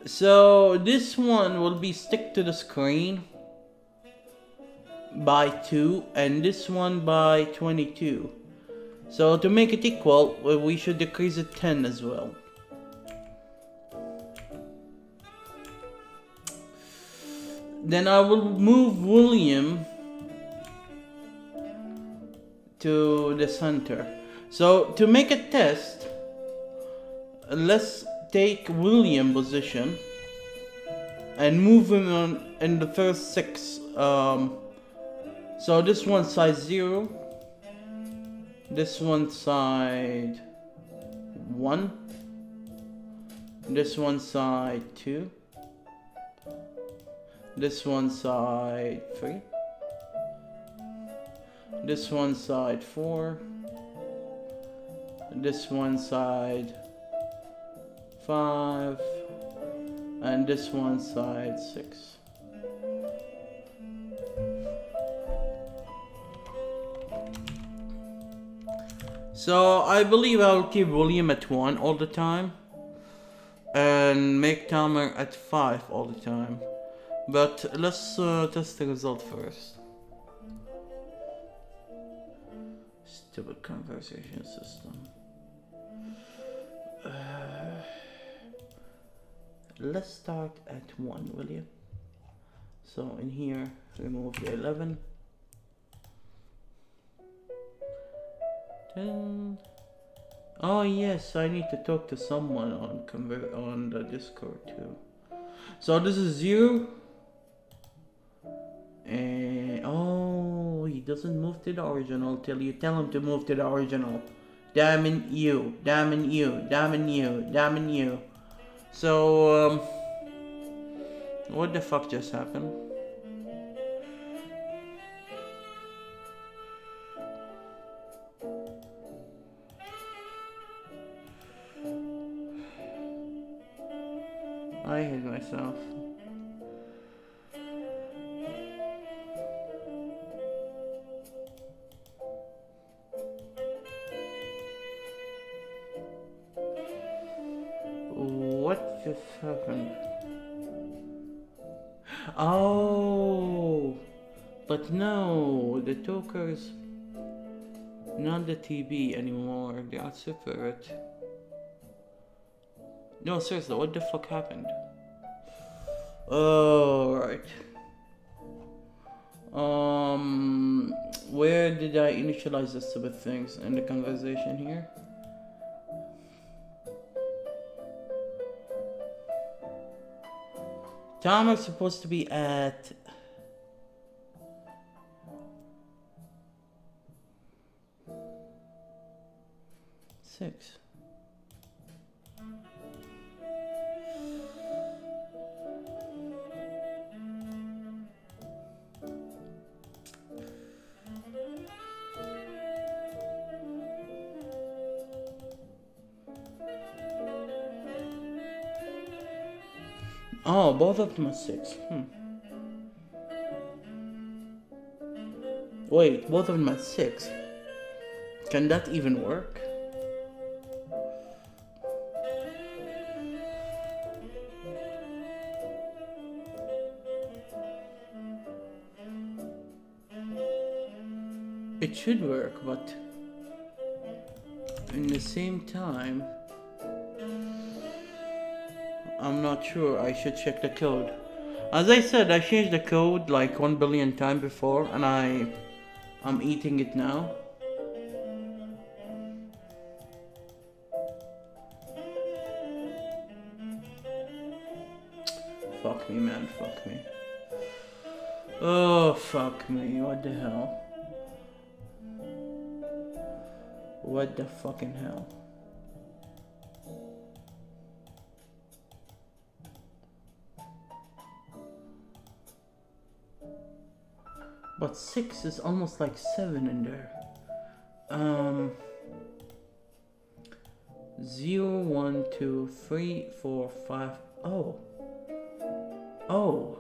So this one will be stick to the screen by 2 and this one by 22. So to make it equal, we should decrease it 10 as well. Then I will move William to the center. So to make a test, let's take William position and move him on in the first 6. So this one size 0, this one side 1, this one side 2, this one side 3, this one side 4, this one side 5, and this one side 6. So I believe I'll keep William at 1 all the time and make Tamer at 5 all the time. But let's test the result first. Stupid conversation system. Let's start at 1, will you? So in here, remove the 11. 10. Oh yes, I need to talk to someone on the Discord too. So this is 0. And oh, he doesn't move to the original till you tell him to move to the original. Damn you, damn you, damn you, damn you. So what the fuck just happened? I hate myself. What just happened? Oh, but no, the Tokers, not the TB anymore. They are separate. No, seriously, what the fuck happened? Oh, right. Where did I initialize the stupid things in the conversation here? Timer's supposed to be at 6. Oh, both of them are 6. Wait, both of them are 6. Can that even work? It should work, but in the same time, I'm not sure. I should check the code. As I said, I changed the code like 1 billion times before, and I'm eating it now. Fuck me, man. Fuck me. Oh, fuck me. What the hell? What the fucking hell? But 6 is almost like 7 in there. 0, 1, 2, 3, 4, 5. Oh. Oh.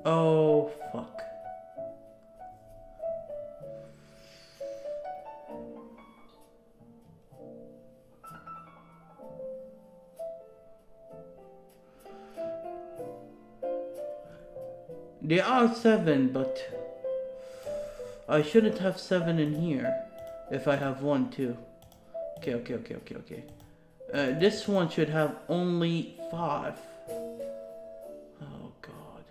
Oh, fuck. They are 7, but I shouldn't have 7 in here if I have 1 too. Okay. This one should have only 5. Oh god.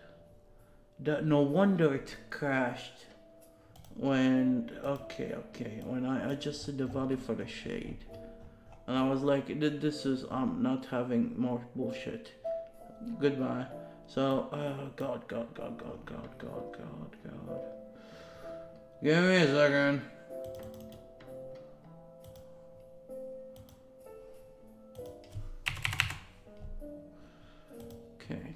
No wonder it crashed when... Okay. When I adjusted the value for the shade. And I was like, this is... I'm not having more bullshit. Goodbye. So, God. Give me a second. Okay.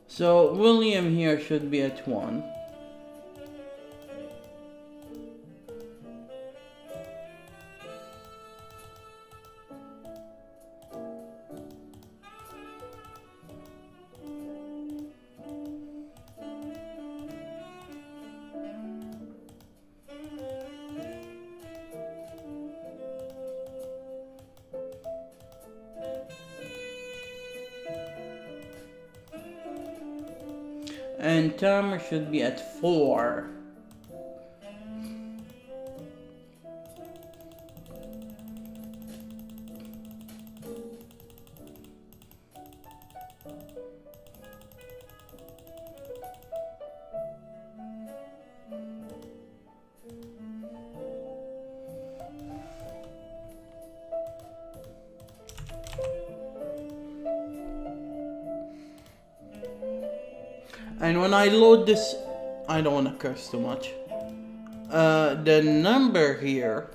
So, William here should be at 1. And timer should be at 4. And when I load this, I don't want to curse too much. The number here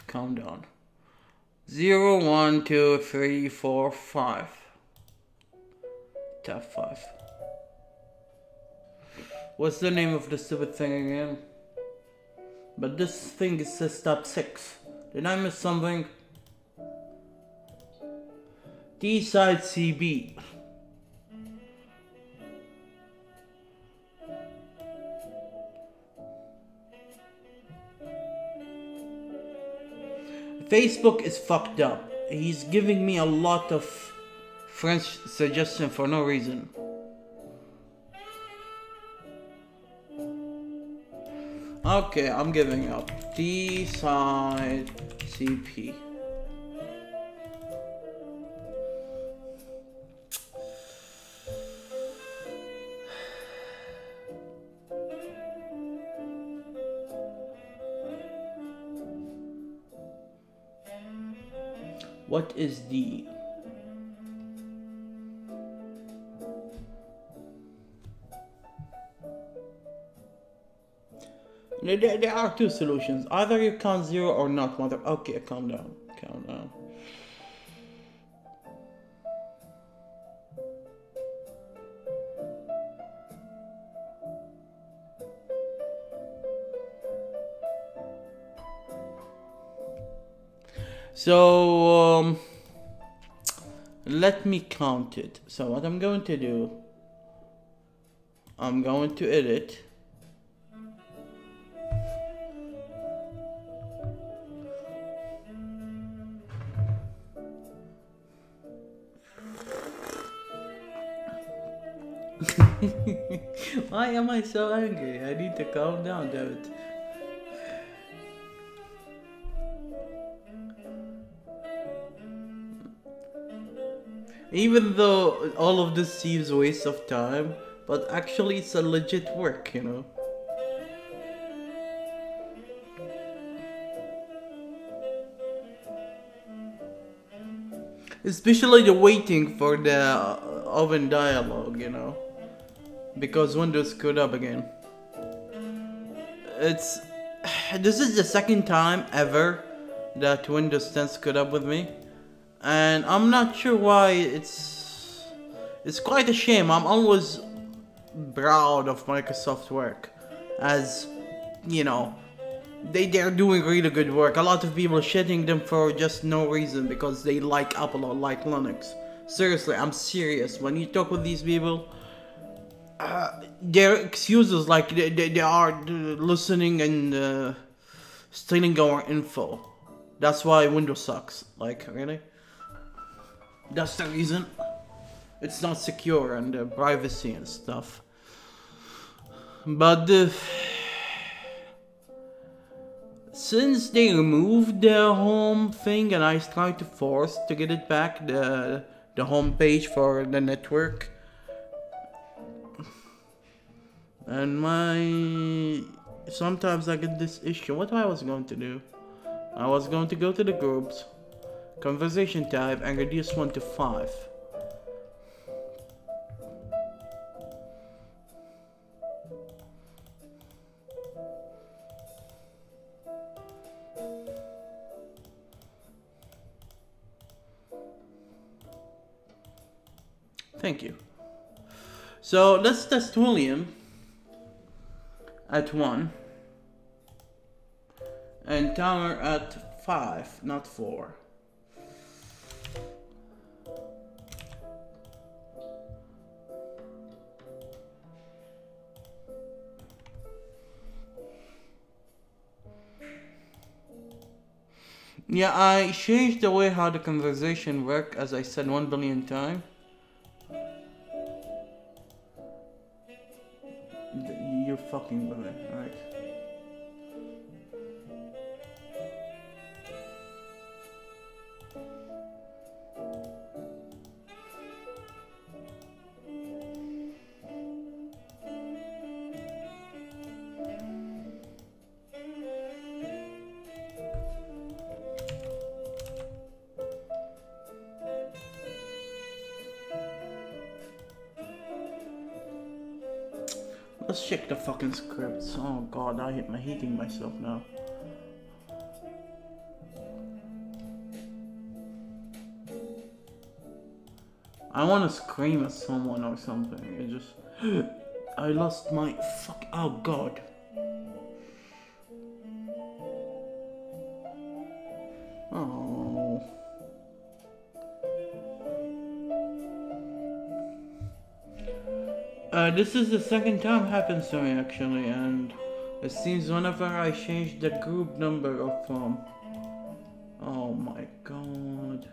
Calm down. 0, 1, 2, 3, 4, 5. Tab 5. What's the name of the stupid thing again? But this thing says tab 6. Did I miss something? D side CB. Facebook is fucked up. He's giving me a lot of French suggestions for no reason. Okay, I'm giving up. D side CP. What is D? There are two solutions. Either you count 0 or not, mother. Okay, calm down. Calm down. So, let me count it. So what I'm going to do, I'm going to edit. Why am I so angry? I need to calm down, David. Even though all of this seems a waste of time, but actually it's a legit work, you know. Especially the waiting for the oven dialogue, you know. Because Windows screwed up again. This is the second time ever that Windows 10 screwed up with me. And I'm not sure why. It's quite a shame. I'm always proud of Microsoft work, as you know, they're doing really good work. A lot of people shitting them for just no reason because they like Apple or like Linux. Seriously, I'm serious. When you talk with these people, their excuses like they are listening and stealing our info. That's why Windows sucks. Like, really? That's the reason. It's not secure and privacy and stuff. But since they removed the home thing and I tried to force to get it back, the home page for the network, and sometimes I get this issue. What I was going to do? I was going to go to the groups, conversation type, and reduce 1 to 5. Thank you. So let's test William at 1 and Tamer at 5, not 4. Yeah, I changed the way how the conversation work, as I said 1 billion times. You're fucking with it, right? Let's check the fucking scripts. Oh god, I'm hating myself now. I want to scream at someone or something. It just... I lost my... Fuck... Oh, God. Oh. This is the second time happens to me, actually, and it seems whenever I change the group number of... Oh, my God.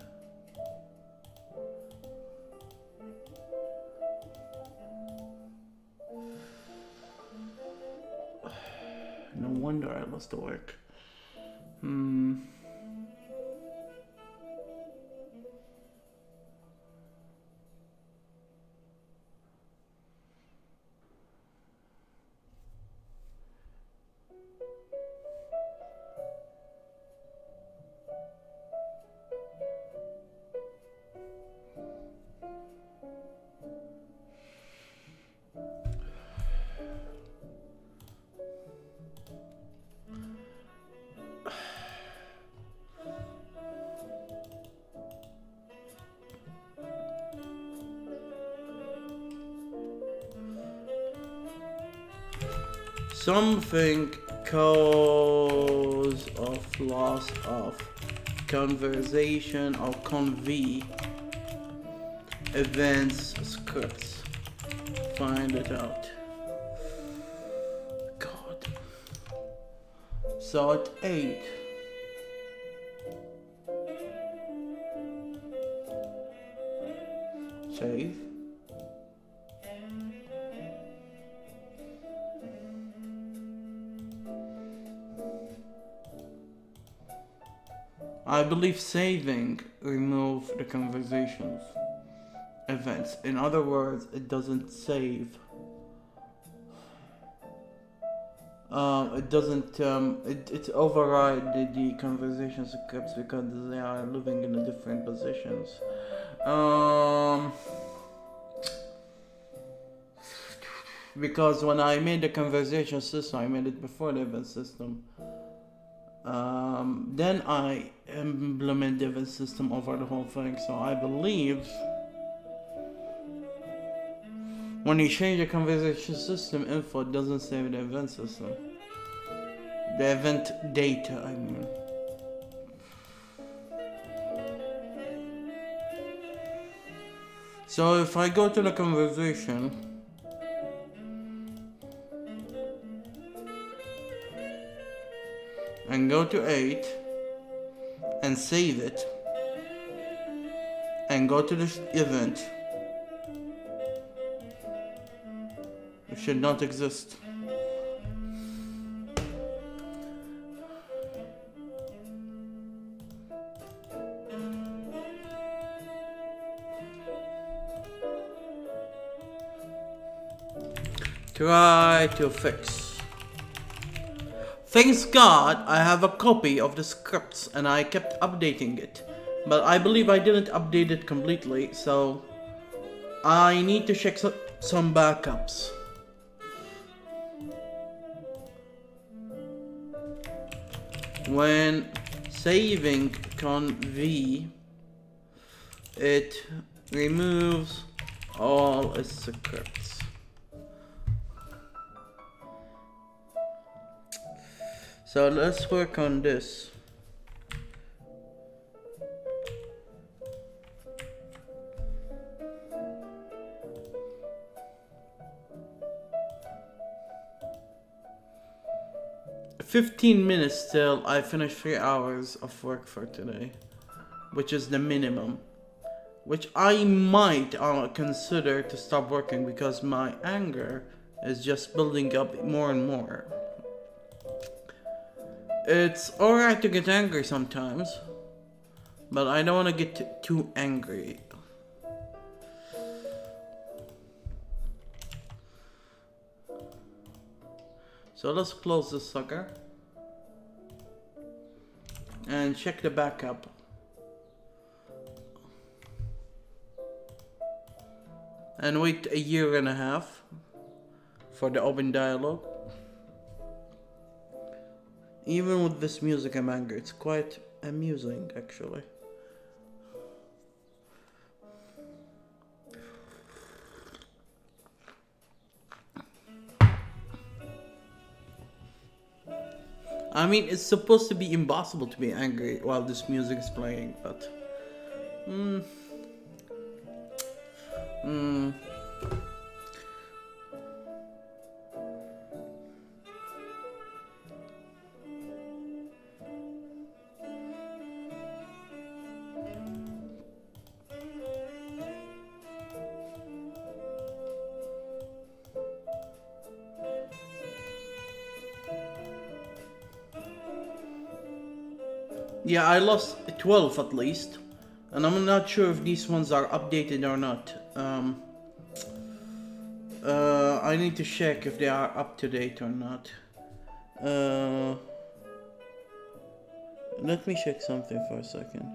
No wonder I lost the work. Something cause of loss of conversation or conv events scripts. Find it out. God. So at 8. Save. I believe saving remove the conversations events. In other words, it doesn't save. It doesn't. It override the conversation scripts because they are living in a different positions. Because when I made the conversation system, I made it before the event system. Then I implement the event system over the whole thing. So I believe when you change the conversation system info, it doesn't save the event system. The event data, I mean. So if I go to the conversation, and go to 8 and save it and go to this event, it should not exist. Try to fix. Thanks God I have a copy of the scripts and I kept updating it. But I believe I didn't update it completely, so I need to check some backups. When saving conv, it removes all its scripts. So let's work on this. $15 till I finish 3 hours of work for today, which is the minimum, which I might consider to stop working because my anger is just building up more and more. It's alright to get angry sometimes, but I don't want to get too angry. So let's close this sucker and check the backup. And wait a year and a half for the open dialogue. Even with this music I'm angry, it's quite amusing actually. I mean, it's supposed to be impossible to be angry while this music is playing, but... Mm, mm. Yeah, I lost 12 at least. And I'm not sure if these ones are updated or not. I need to check if they are up to date or not. Let me check something for a second.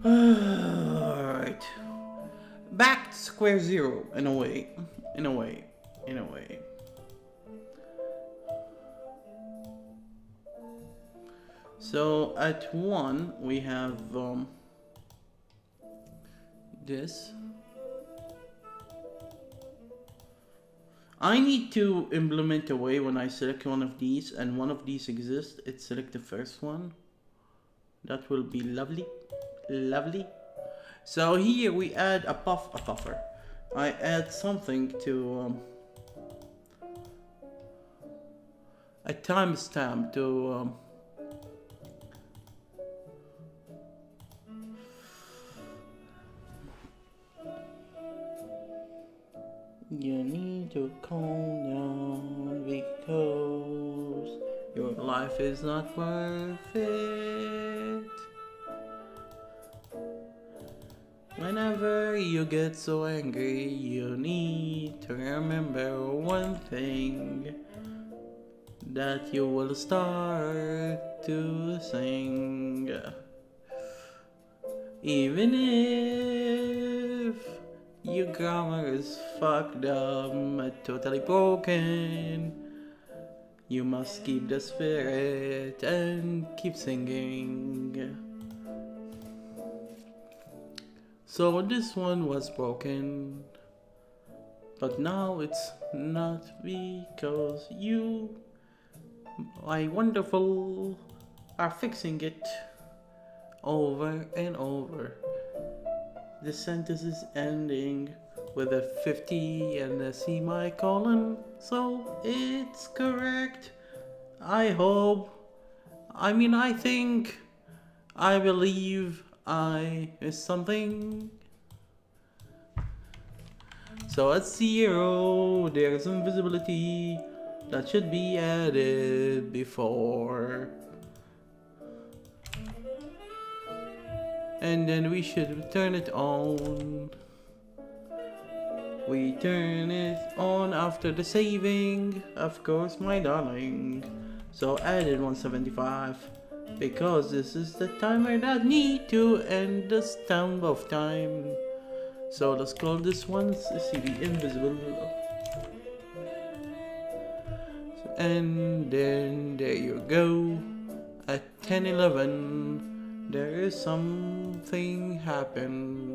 Alright. Back to square zero, in a way. In a way. In a way. So at 1 we have this. I need to implement a way when I select one of these and one of these exists, it select the first one. That will be lovely. Lovely. So here we add a buffer. I add something to a timestamp to you need to calm down because your life is not worth it. Whenever you get so angry, you need to remember one thing, that you will start to sing. Even if your grammar is fucked up, totally broken, you must keep the spirit and keep singing. So this one was broken, but now it's not because you, my wonderful, are fixing it over and over. The sentence is ending with a 50 and a semicolon, so it's correct. I hope, I mean, I think, I believe I is something. So at 0 there's invisibility that should be added before, and then we should turn it on. We turn it on after the saving, of course, my darling. So added 175. Because this is the timer that need to end the stamp of time. So let's call this one CD invisible. And then there you go. At 10:11 there is something happen.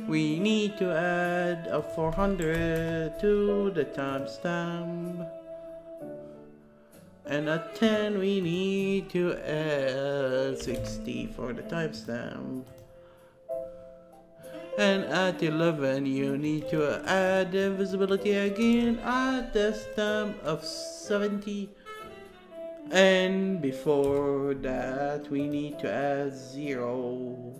We need to add a 400 to the timestamp. And at 10 we need to add 60 for the timestamp. And at 11 you need to add the visibility again at the stamp of 70. And before that we need to add 0.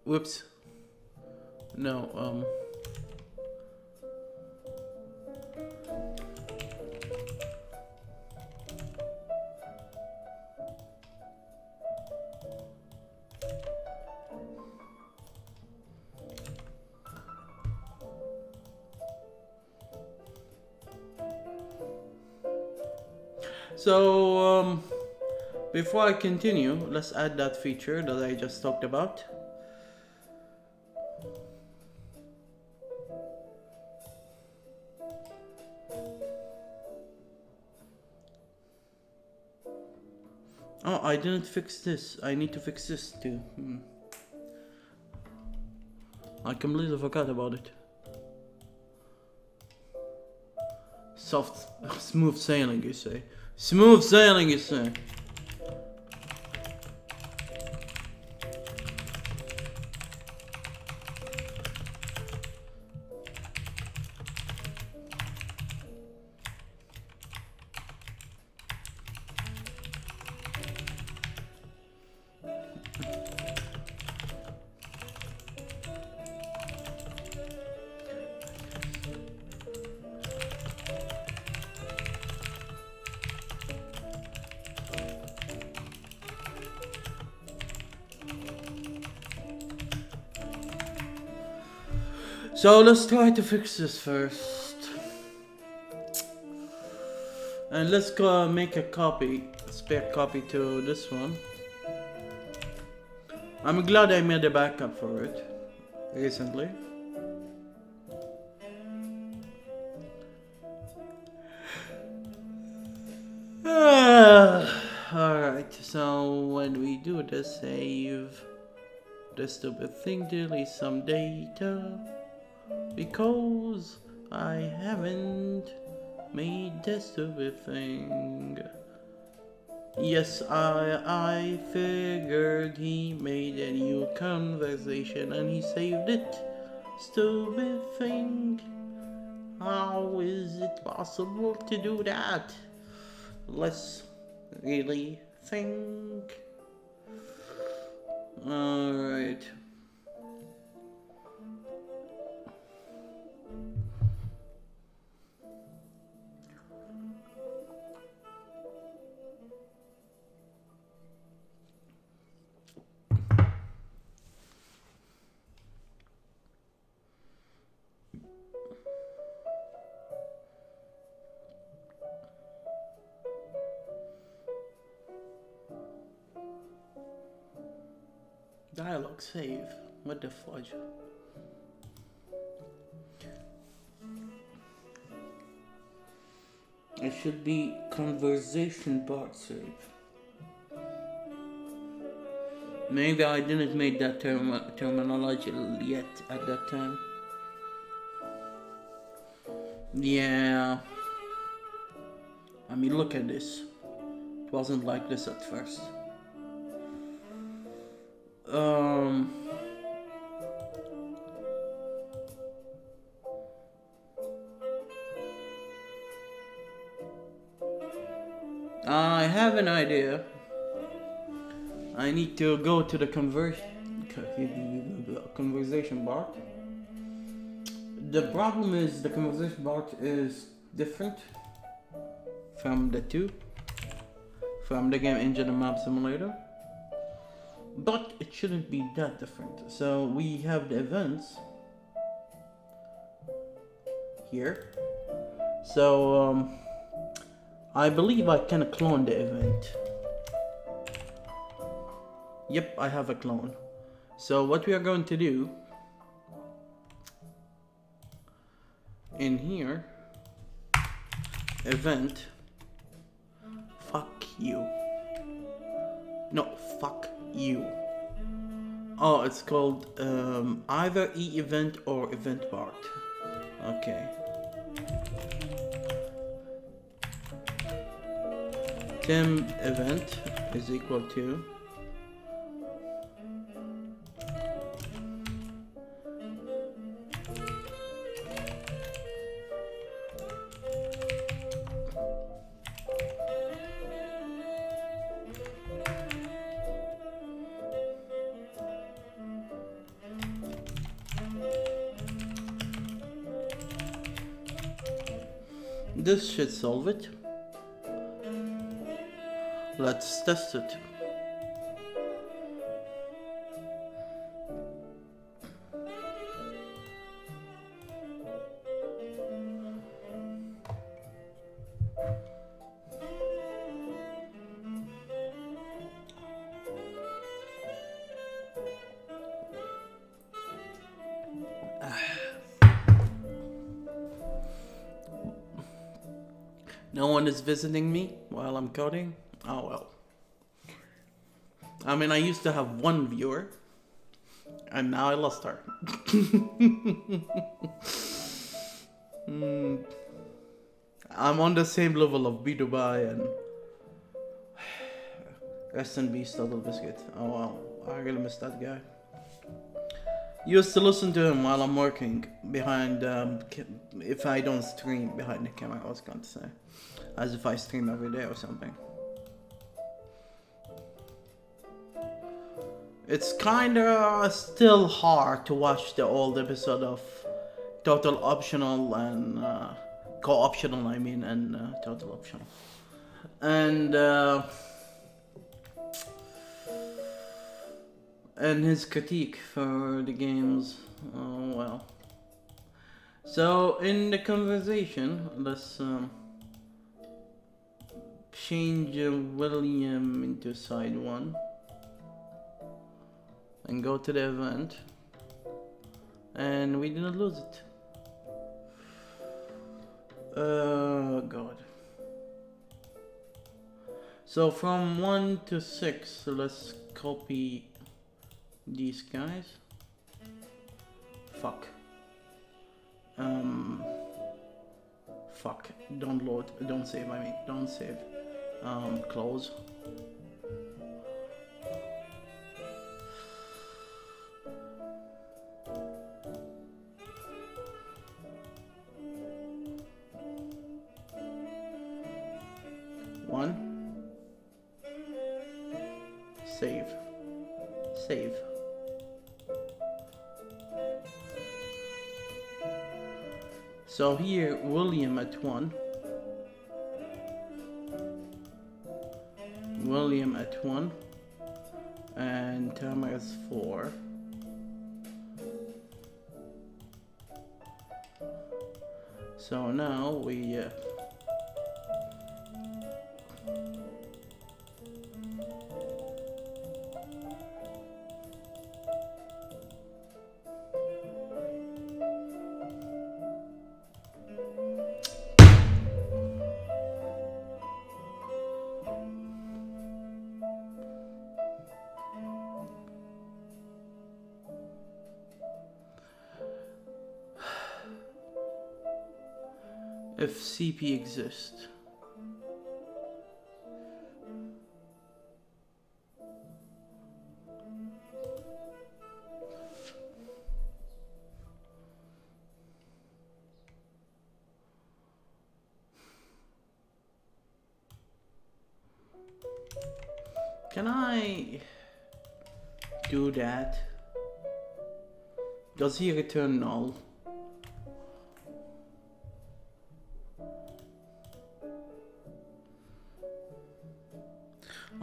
Whoops. No, So before I continue, let's add that feature that I just talked about. Oh, I didn't fix this. I need to fix this too. I completely forgot about it. Smooth sailing, you say. Smooth sailing, you say. So let's try to fix this first. And let's go make a spare copy to this one. I'm glad I made a backup for it recently. Alright, so when we do the save, the stupid thing deletes some data. Because I haven't made the stupid thing. Yes, I figured he made a new conversation and he saved it. Stupid thing. How is it possible to do that? Let's really think. Alright. Dialogue save. What the fudge? It should be conversation part save. Maybe I didn't make that terminology yet at that time. Yeah. I mean, look at this. It wasn't like this at first. I have an idea. I need to go to the conversation part. The problem is the conversation part is different from the game engine and map simulator. But it shouldn't be that different. So we have the events here. So I believe I can clone the event. Yep, I have a clone. So what we are going to do in here, event, fuck you. No, fuck you. Oh, it's called either e-event or event part. Okay. Tim event is equal to this should solve it. Let's test it. No one is visiting me while I'm coding. Oh well. I mean, I used to have one viewer, and now I lost her. I'm on the same level of B Dubai and rest in peace, Total Biscuit. Oh wow, I really miss that guy. Used to listen to him while I'm working behind. If I don't stream behind the camera, I was going to say, as if I stream every day or something. It's kinda still hard to watch the old episode of Total Optional and Co-Optional, I mean, and Total Optional. And his critique for the games. Oh well. So in the conversation, let's change William into side 1 and go to the event, and we didn't lose it. Oh god. So from 1 to 6, let's copy these guys. Fuck. Fuck. Don't load. Don't save. I mean, don't save. Close. Save. Save. So here, William at 1. William at 1. And Tamar is 4. So now we if CP exists. Can I do that? Does he return null?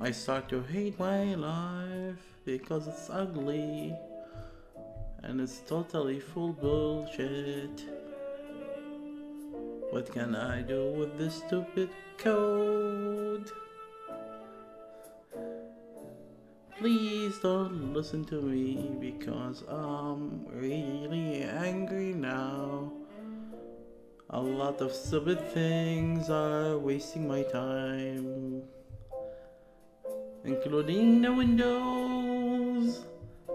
I start to hate my life because it's ugly and it's totally full bullshit. What can I do with this stupid code? Please don't listen to me because I'm really angry now. A lot of stupid things are wasting my time, including the windows.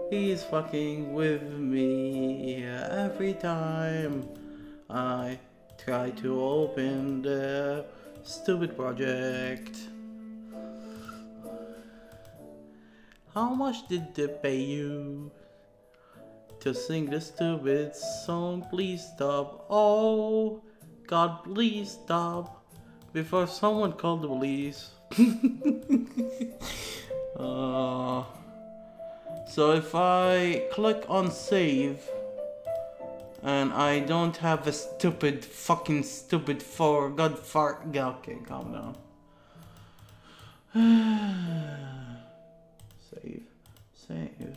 He's fucking with me every time I try to open the stupid project. How much did they pay you to sing this stupid song? Please stop. Oh God, please stop before someone called the police. So if I click on save and I don't have a fucking stupid God fart. Okay, calm down. Save.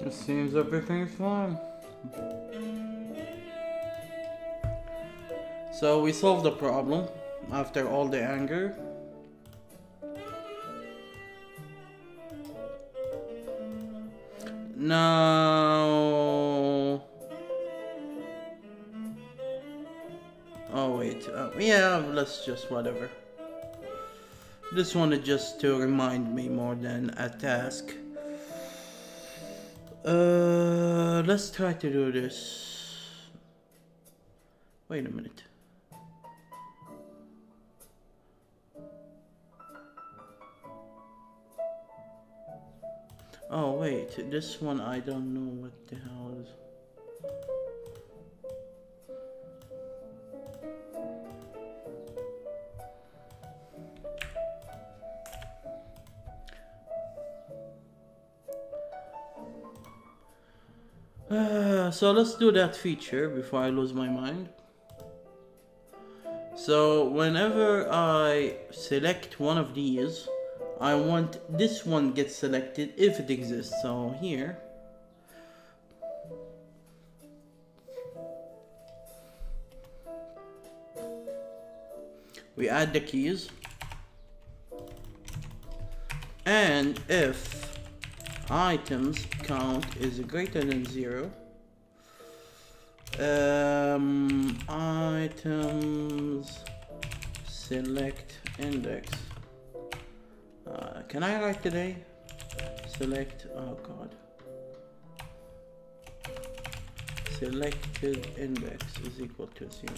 It seems everything's fine. So we solved the problem after all the anger. Now... Oh wait, yeah, let's just whatever. This one is just to remind me more than a task. Let's try to do this. Wait a minute. Oh wait, this one I don't know what the hell is. So let's do that feature before I lose my mind. So whenever I select one of these, I want this one gets selected if it exists. So here, we add the keys, and if items count is greater than 0, items select index. Can I write today? Select, oh god. Selected index is equal to 0.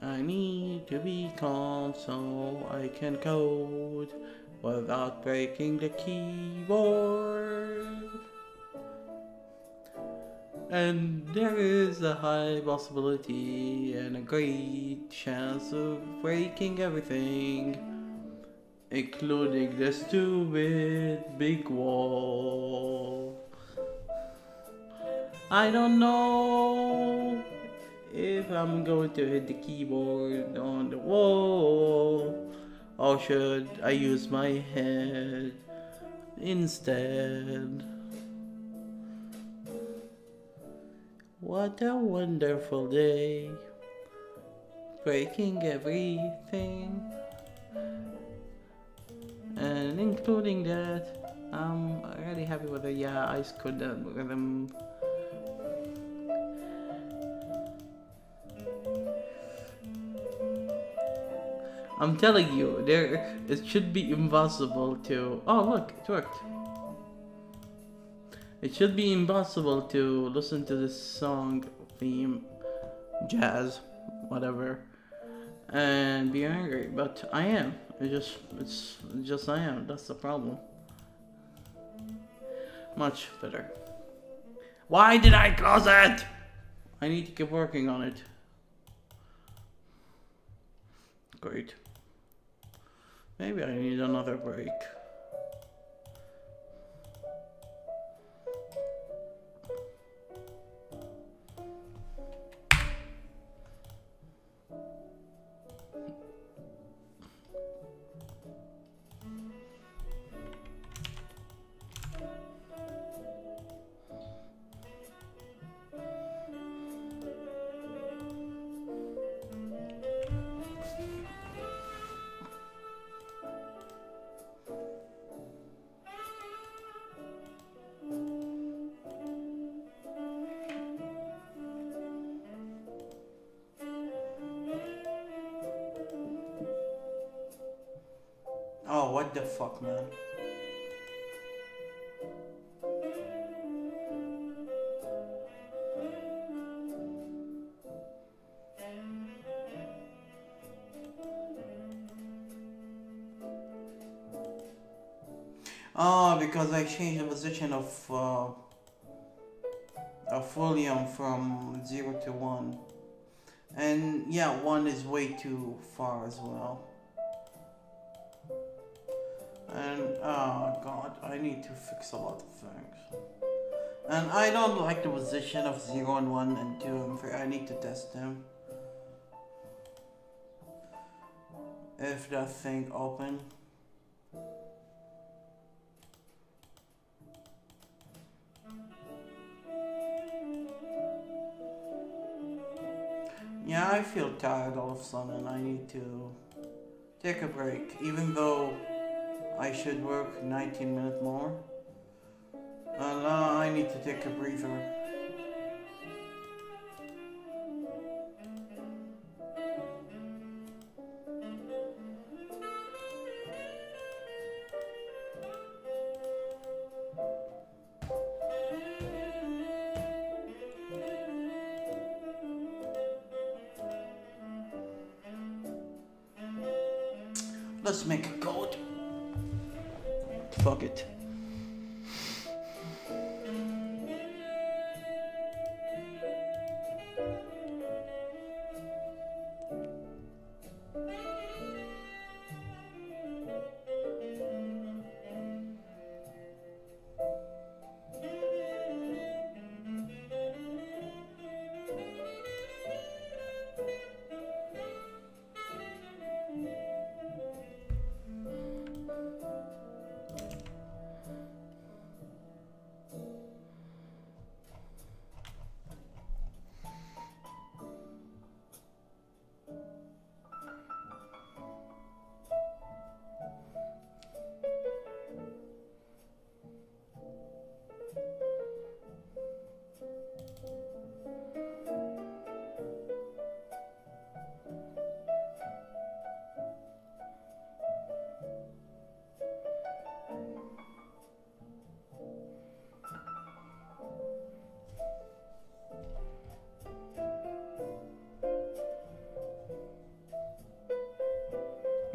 I need to be calm so I can code without breaking the keyboard. And there is a high possibility and a great chance of breaking everything, including the stupid big wall. I don't know if I'm going to hit the keyboard on the wall, or should I use my head instead? What a wonderful day, breaking everything, and including that, I'm really happy with it. Yeah, I scored that rhythm. I'm telling you, it should be impossible to... Oh look, it worked. It should be impossible to listen to this song theme, jazz, whatever, and be angry, but I am. It's just I am. That's the problem. Much better. Why did I close it? I need to keep working on it. Great. Maybe I need another break. Oh, what the fuck, man? Oh, because I changed the position of volume from 0 to 1. And yeah, 1 is way too far as well. And oh god, I need to fix a lot of things. And I don't like the position of 0 and 1 and 2. I need to test them. if that thing open. Yeah, I feel tired all of a sudden. I need to take a break, even though I should work 19 minutes more. I need to take a breather. Let's make a code. Fuck it.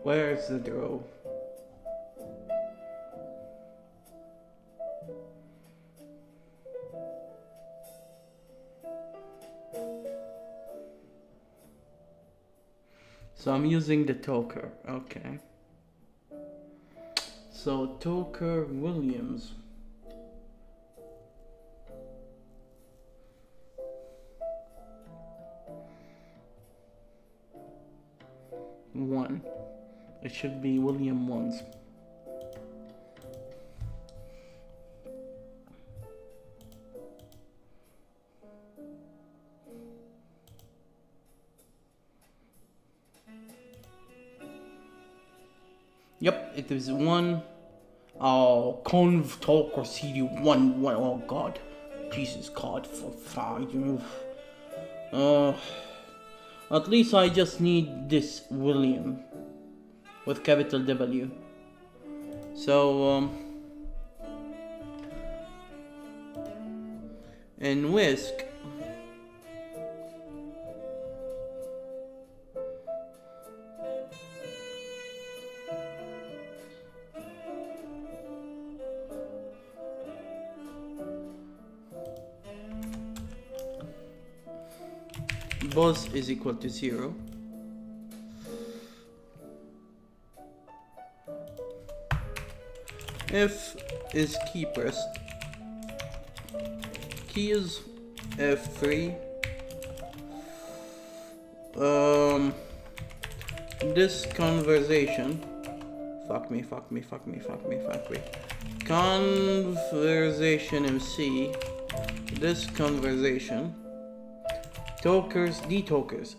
Where's the draw? So I'm using the Toker, okay. So Toker Williams. One. It should be William ones. Yep, it is one. Oh, Conv Toker CD1. Oh God, Jesus God for fire. At least I just need this William with capital W. So in Whisk, Buzz is equal to 0. F is key pressed. Keys F3. This conversation. Fuck me. Conversation MC. This conversation. Tokers, detokers.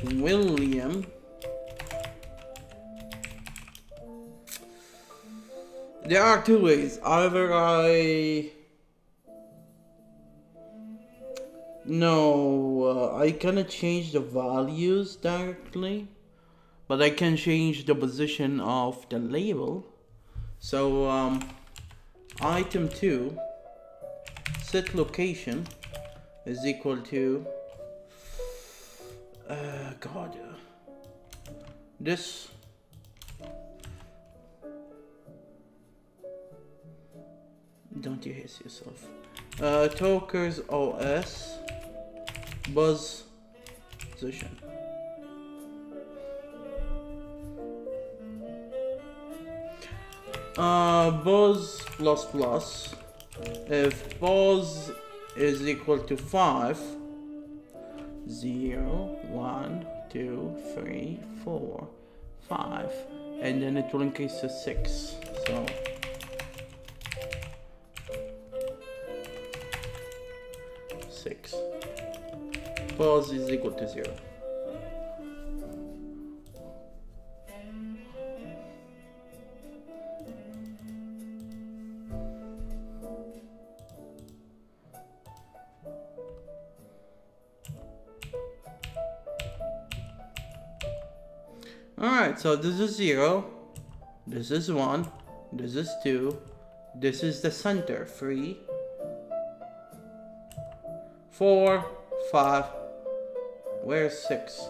William. There are two ways. Either I cannot change the values directly, but I can change the position of the label. So item 2 set location is equal to this. Don't you hiss yourself. Tokers OS Buzz position. Buzz plus plus. If Buzz is equal to 5, 0, 1, 2, 3, 4, 5, and then it will increase to 6. So 6. Pause is equal to 0. Alright, so this is 0, this is 1, this is 2, this is the center, 3, 4, 5, where's 6?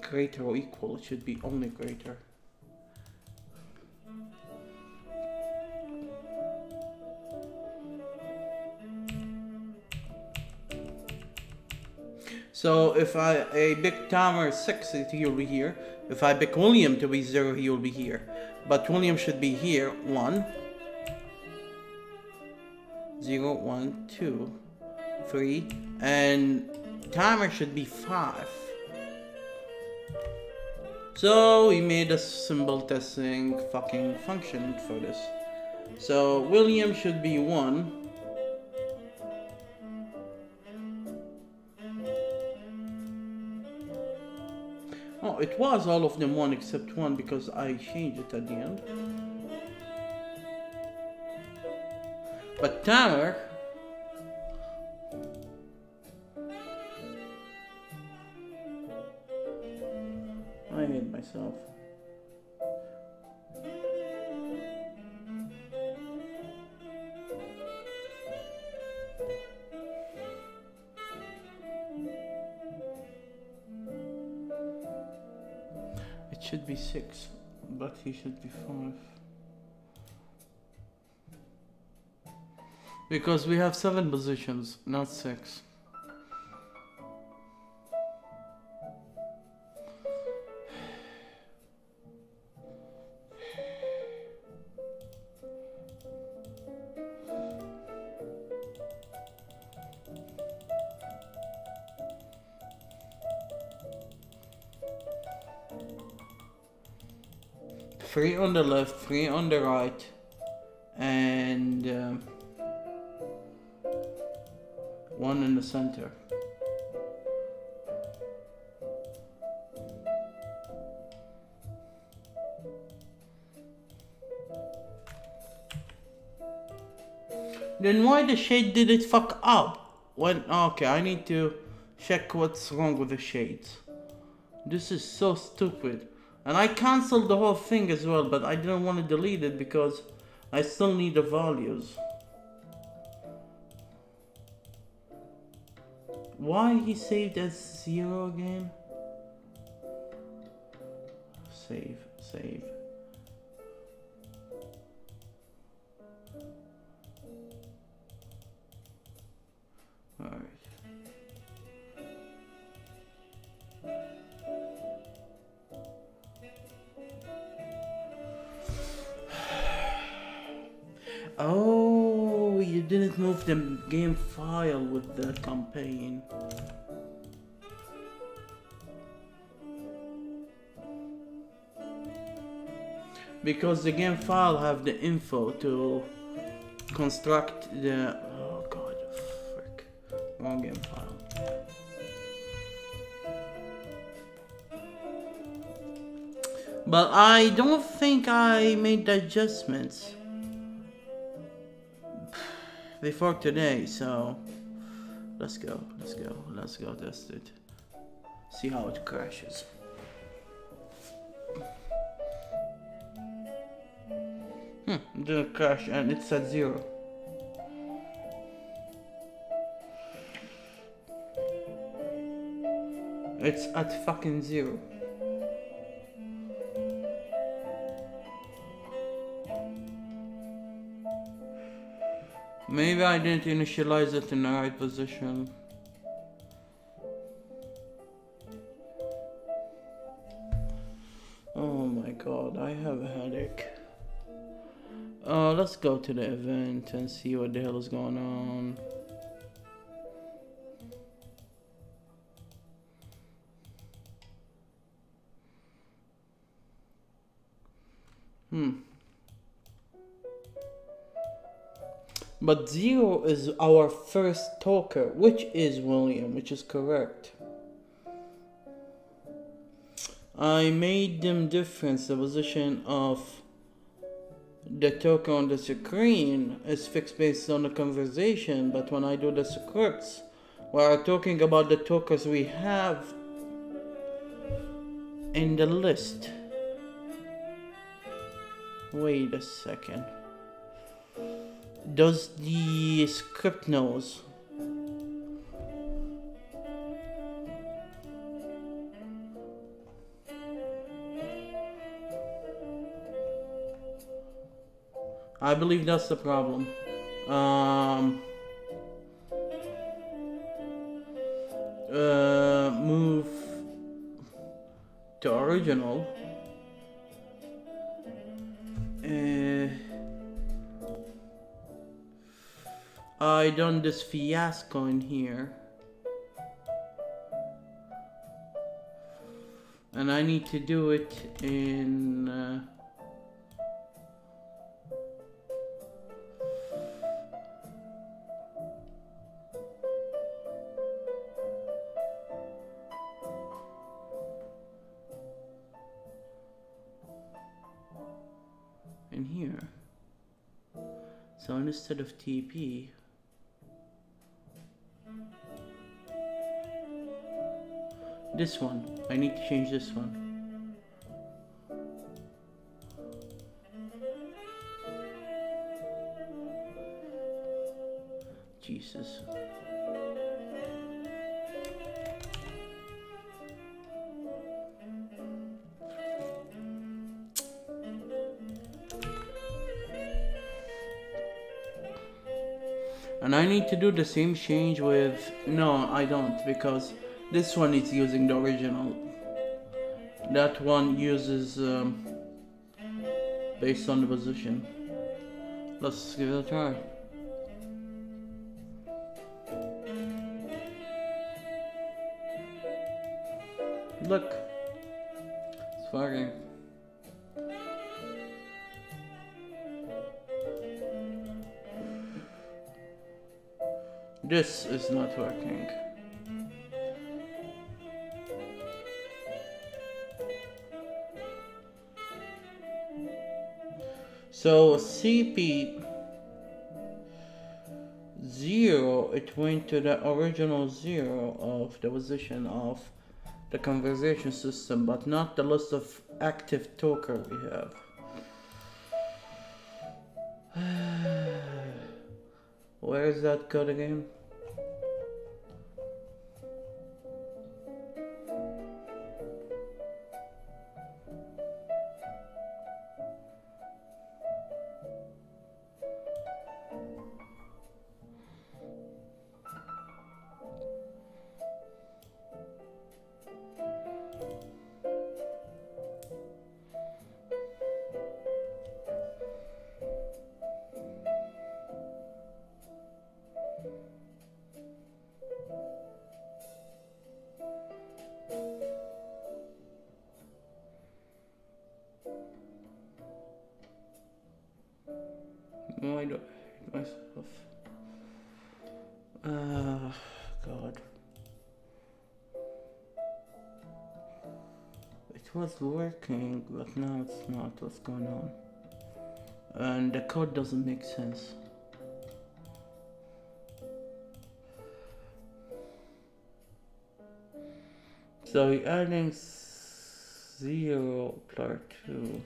Greater or equal, it should be only greater. So if I pick Tamer 6, he will be here. If I pick William to be 0, he will be here. But William should be here. 1, 0, 1, 2, 3. And Tamer should be 5. So we made a symbol testing fucking function for this. So William should be 1. Oh, it was all of them 1 except 1 because I changed it at the end. But Tamer, I hate myself. It should be 6, but he should be 5. Because we have 7 positions, not 6. Three on the left, 3 on the right, and 1 in the center. Then why the shade did it fuck up? When, okay, I need to check what's wrong with the shades. This is so stupid. And I cancelled the whole thing as well, but I didn't want to delete it because I still need the values. Why he saved as 0 again? Save, save. Alright. Oh, you didn't move the game file with the campaign. Because the game file have the info to construct the... Oh god, frick. Wrong game file. But I don't think I made the adjustments before today, so let's go test it. See how it crashes. It didn't crash and it's at 0. It's at fucking 0. Maybe I didn't initialize it in the right position. Oh my god, I have a headache. Let's go to the event and see what the hell is going on. But 0 is our first talker, which is William, which is correct. I made them different. The position of the talker on the screen is fixed based on the conversation, but when I do the scripts, we are talking about the talkers we have in the list. Wait a second. Does the script knows? I believe that's the problem. Move to original. I done this fiasco in here, and I need to do it in here. So instead of TP, this one, I need to change this one. Jesus. And I need to do the same change with, no, I don't, because this one is using the original. That one uses based on the position. Let's give it a try. Look, it's working. This is not working. So CP 0, it went to the original 0 of the position of the conversation system, but not the list of active talker we have. Where is that code again? Why do I hate myself? God. It was working, but now it's not. What's going on? And the code doesn't make sense. So you're adding 0 plus 2.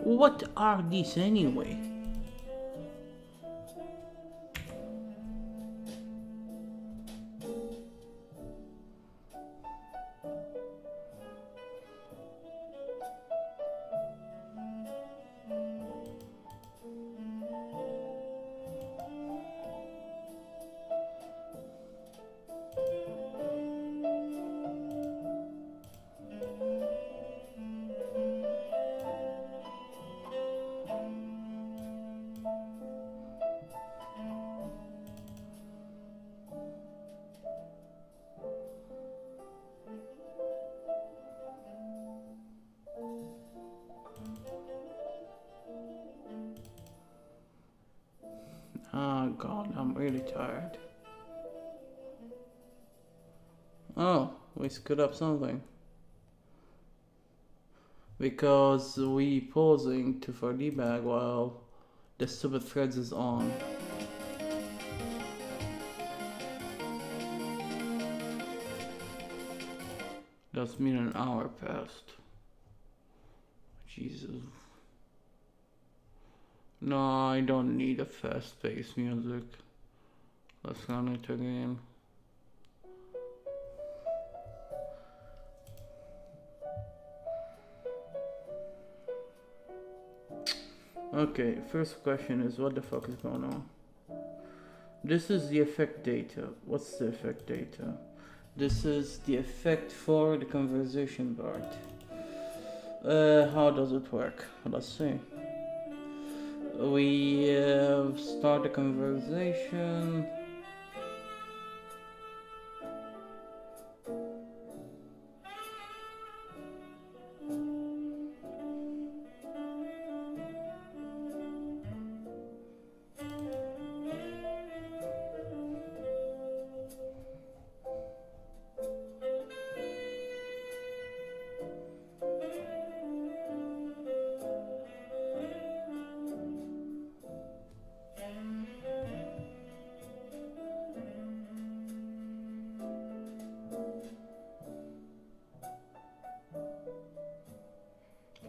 What are these anyway? Oh god, I'm really tired. Oh, we screwed up something. Because we pausing for debug while the stupid threads is on. Does mean an hour passed. Jesus. No, I don't need a fast-paced music. Let's run it again. Okay, first question is what the fuck is going on? This is the effect data. What's the effect data? This is the effect for the conversation part. How does it work? Let's see. We start a conversation.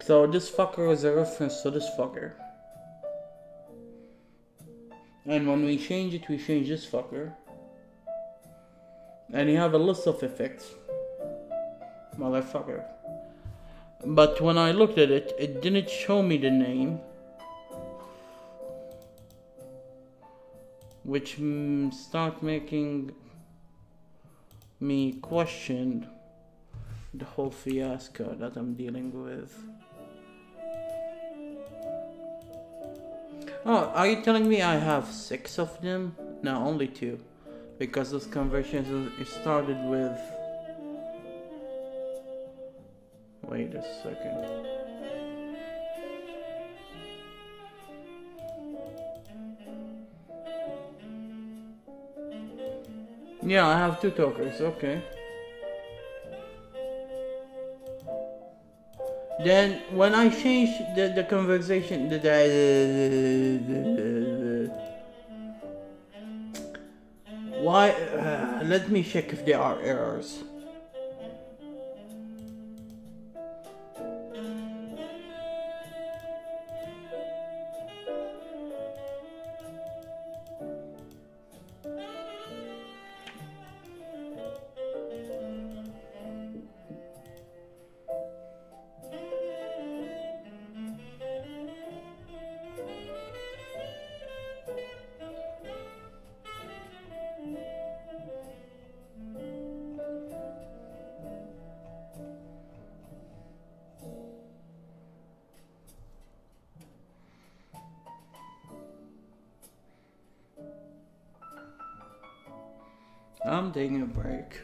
So this fucker is a reference to this fucker. And when we change it, we change this fucker. And you have a list of effects. Motherfucker. But when I looked at it, it didn't show me the name. Which start making me question the whole fiasco that I'm dealing with. Oh, are you telling me I have 6 of them? No, only 2. Because this conversation started with... Wait a second. Yeah, I have 2 tokens, okay. Then when I change the conversation, why? Let me check if there are errors. I'm taking a break.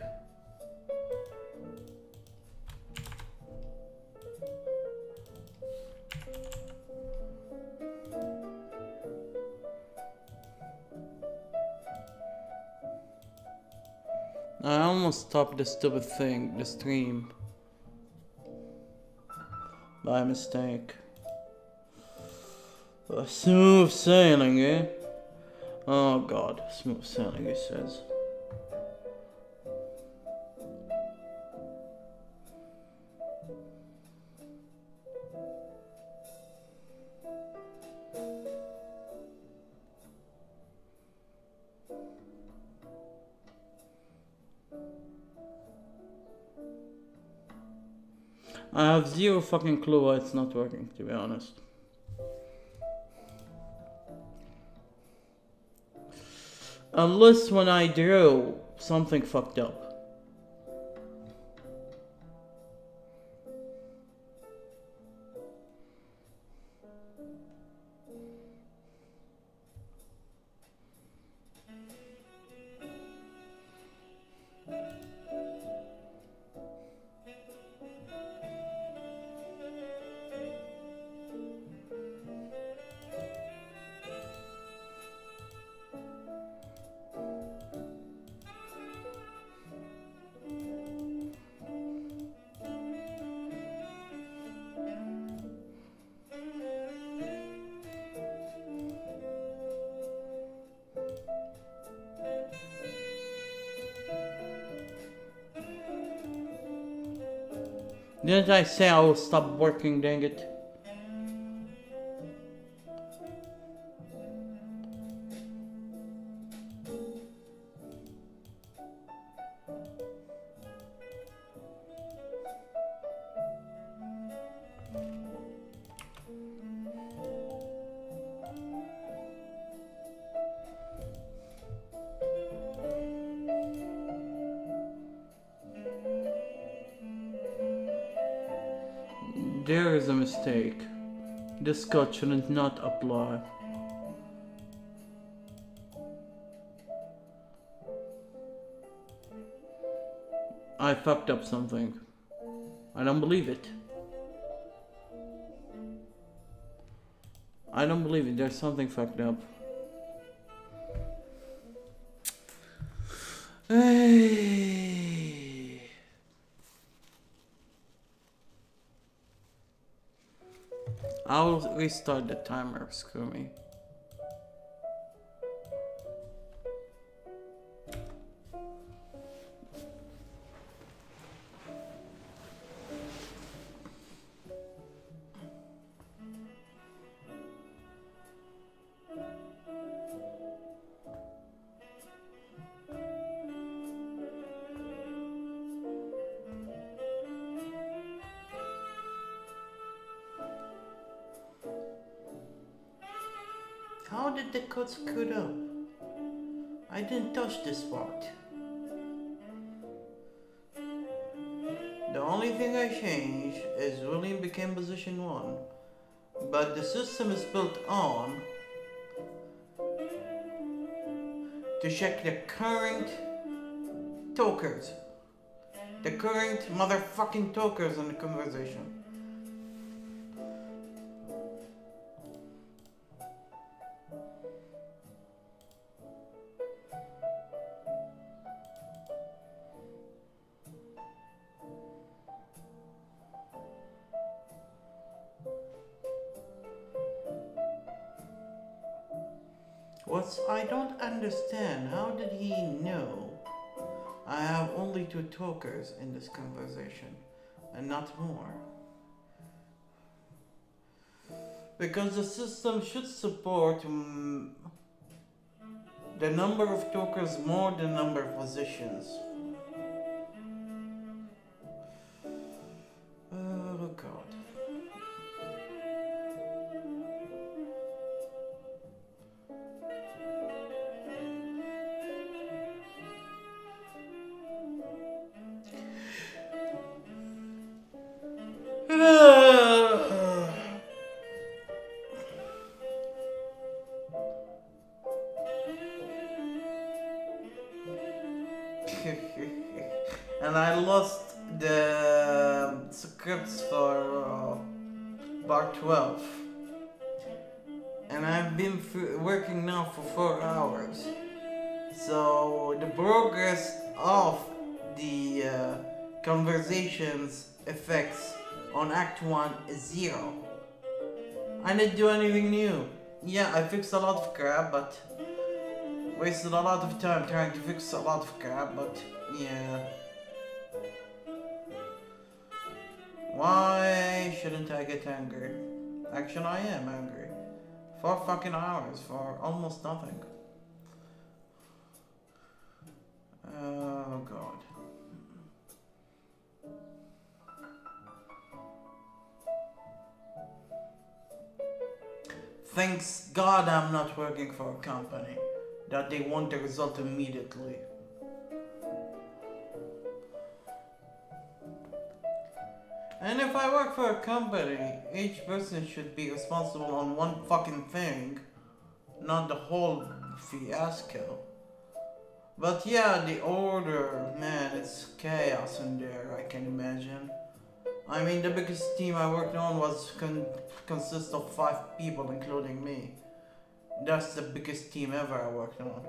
I almost stopped the stupid thing, the stream, by mistake. Smooth sailing, eh? Oh god, smooth sailing, he says. I have zero fucking clue why it's not working, to be honest. Unless when I drew, something fucked up. Didn't I say I will stop working, dang it? There is a mistake. This code should not apply. I fucked up something. I don't believe it. I don't believe it. There's something fucked up. I'll restart the timer, screw me. How did the code screw up? I didn't touch this part. The only thing I changed is William became position 1. But the system is built on to check the current tokers. The current motherfucking tokers in the conversation. I don't understand. How did he know I have only 2 tokers in this conversation and not more? Because the system should support the number of tokers more than number of positions. Oh god. And I lost the scripts for part 12. And I've been working now for 4 hours. So the progress of the conversations effects on Act 1 is 0. I didn't do anything new. Yeah, I fixed a lot of crap, but wasted a lot of time trying to fix a lot of crap, but yeah. Why shouldn't I get angry? Actually, I am angry. 4 fucking hours for almost nothing. Oh god. thanks God I'm not working for a company that they want the result immediately. And if I work for a company, each person should be responsible on one fucking thing, not the whole fiasco. But yeah, the order, man, it's chaos in there, I can imagine. I mean, the biggest team I worked on was consists of 5 people, including me. That's the biggest team ever I worked on.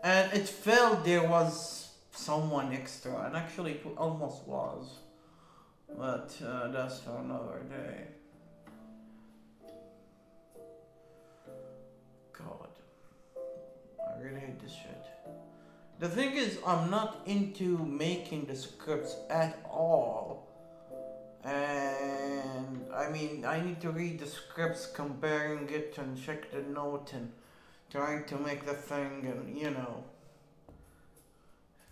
And it felt there was someone extra, and actually it almost was. But that's for another day. God. I really hate this shit. The thing is, I'm not into making the scripts at all. And I mean, I need to read the scripts, comparing it and check the note and trying to make the thing and you know.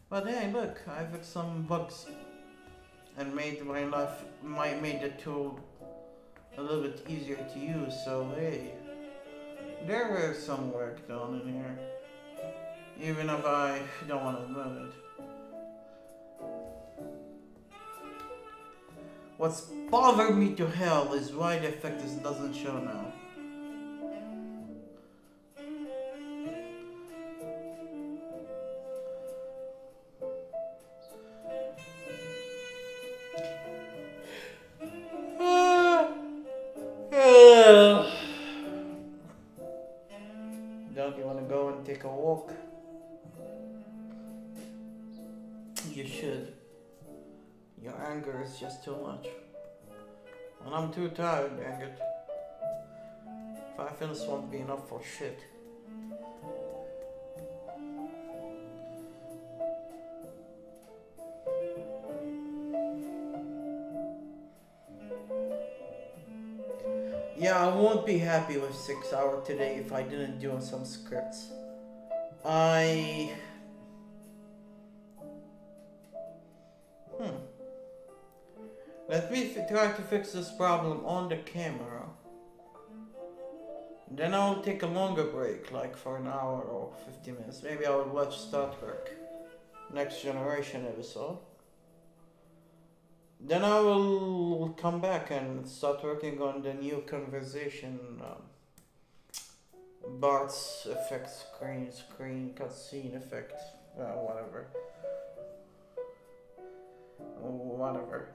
But hey, look, I fixed some bugs and made my life, made the tool a little bit easier to use. So hey, there was some work done in here. Even if I don't want to admit it. What's bothered me to hell is why the effect doesn't show now. Don't you want to go and take a walk? You should. Your anger is just too much. And I'm too tired, dang it. 5 minutes won't be enough for shit. Yeah, I won't be happy with 6 hours today if I didn't do some scripts. Let me try to fix this problem on the camera. Then I'll take a longer break, like for an hour or 50 minutes. Maybe I will watch Star Trek Next Generation episode. Then I will come back and start working on the new conversation, Bart's effect, screen cutscene effect, whatever. Whatever.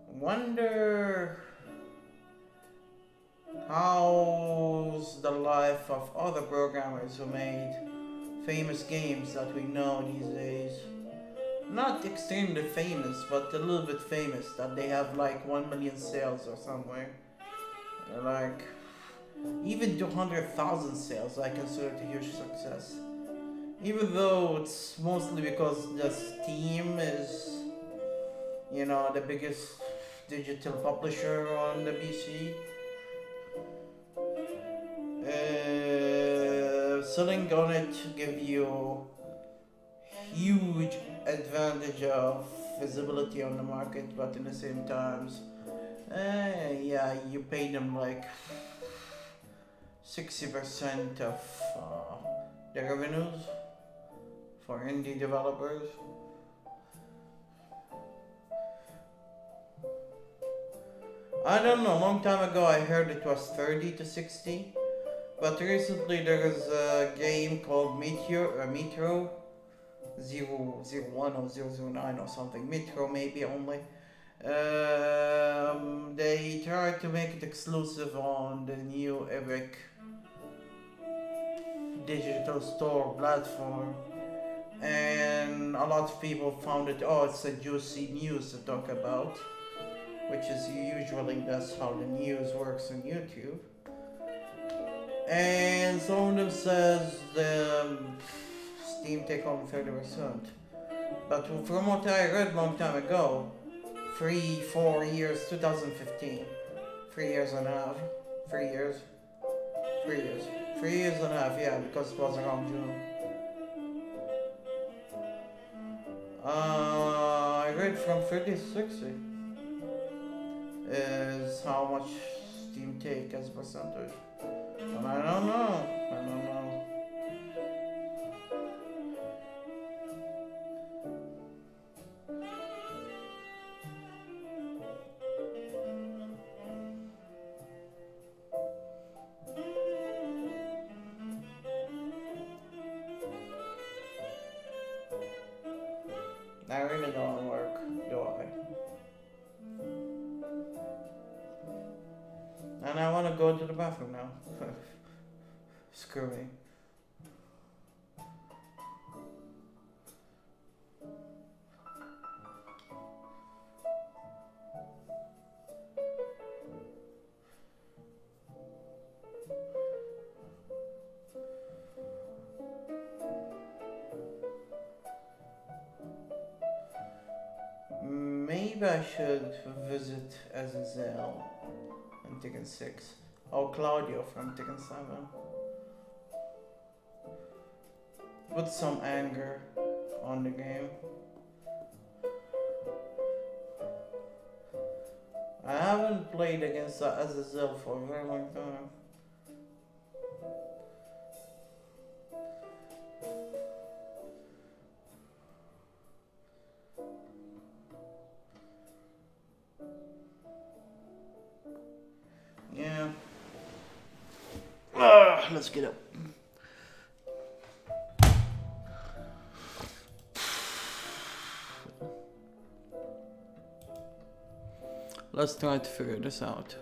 Wonder how's the life of other programmers who made famous games that we know these days. Not extremely famous, but a little bit famous, that they have like 1 million sales or somewhere. Like, even 200,000 sales I consider it a huge success. Even though it's mostly because the Steam is, you know, the biggest digital publisher on the PC. Selling on it give you huge advantage of visibility on the market, but in the same times, yeah, you pay them like 60% of the revenues for indie developers. I don't know, a long time ago I heard it was 30 to 60, but recently there is a game called Metro 001 or 009 or something, Metro maybe only. They tried to make it exclusive on the new Epic digital store platform, and a lot of people found it, oh, it's a juicy news to talk about, which is usually that's how the news works on YouTube. And some of them says the Steam take home 30%. But from what I read long time ago, 3-4 years, 2015, 3 years and a half, 3 years, 3 years and a half, yeah, because it was around June. I read from 30 to 60 is how much Steam take as a percentage. And I don't know. I don't know. I really don't work, do I? And I want to go to the bathroom now. Screw me. Maybe I should visit Azazel in Tekken 6. Or Claudio from Tekken 7. Put some anger on the game. I haven't played against Azazel for a very long time. Yeah. Let's get up. Let's try to figure this out.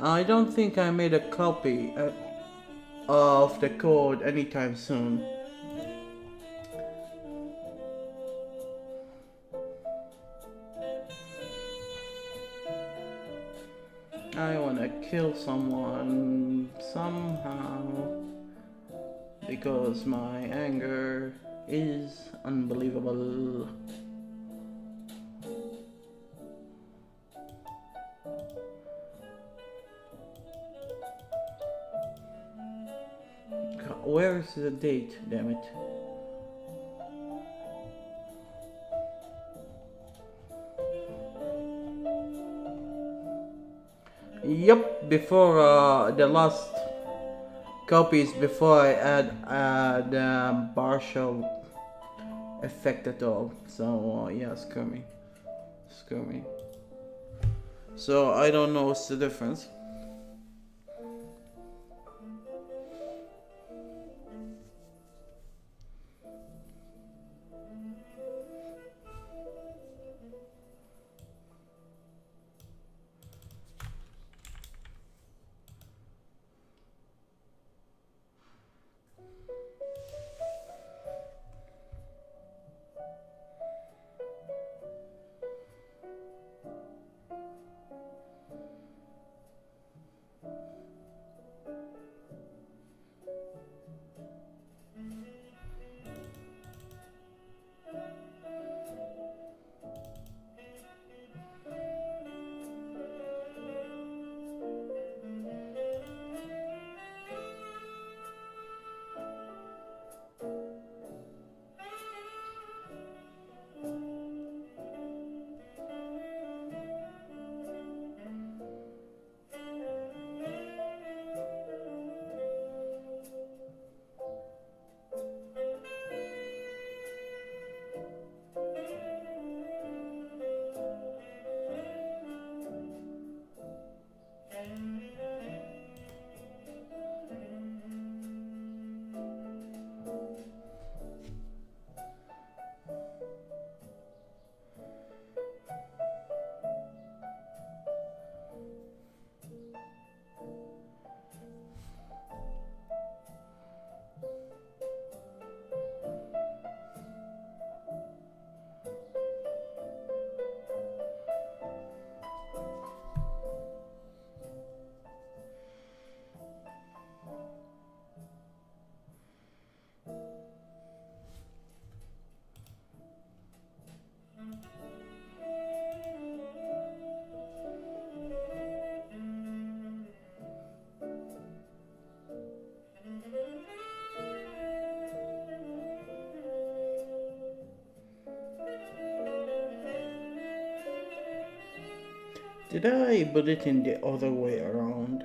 I don't think I made a copy of the code anytime soon. I wanna kill someone somehow because my anger is unbelievable. Where is the date, damn it? Yep, before the last copies, before I add the partial effect at all. So yeah, screw me. Screw me. So I don't know what's the difference. Did I put it in the other way around?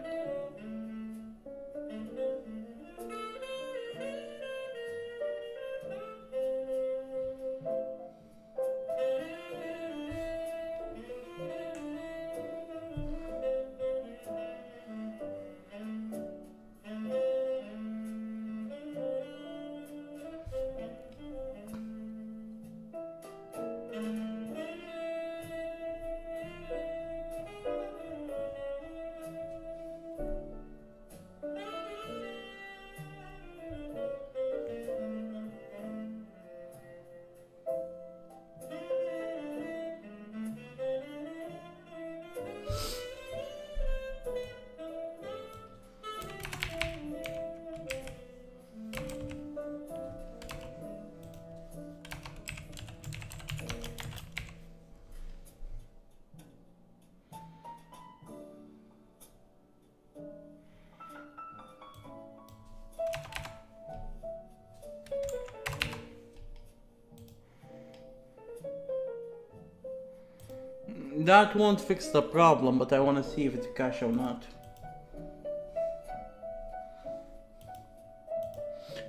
That won't fix the problem, but I want to see if it's cache or not.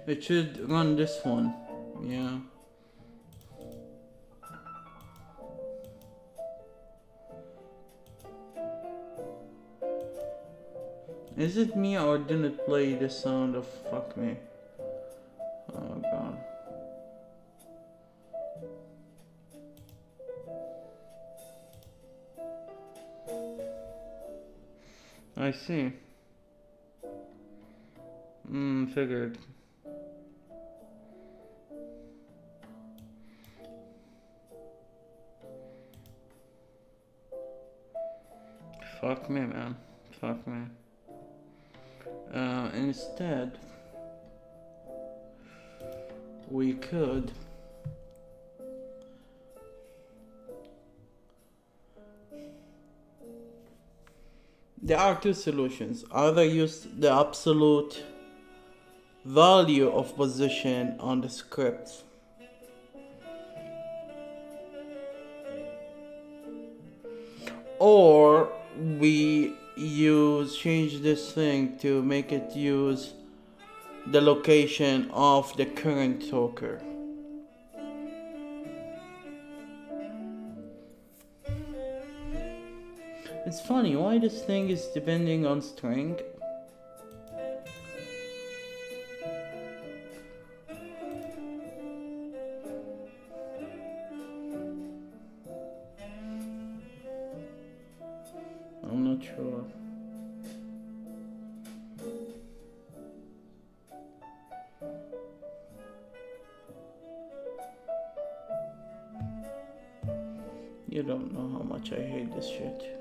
It should run this one. Yeah. Is it me or didn't it play the sound of fuck me? Oh god. I see. Figured. Fuck me, man. Fuck me. Instead, we could there are two solutions. Either use the absolute value of position on the script, or we change this thing to make it use the location of the current talker. It's funny why this thing is depending on string. I'm not sure. You don't know how much I hate this shit.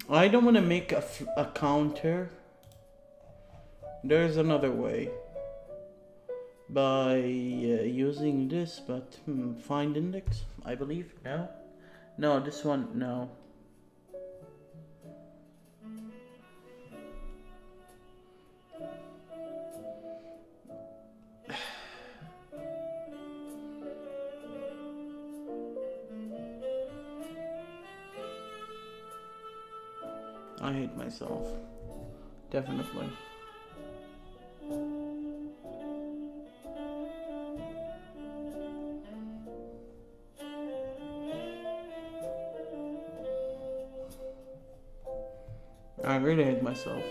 I don't want to make a counter. There's another way. By using this, but find index, I believe. No? No, this one, no. I hate myself. Definitely. I really hate myself.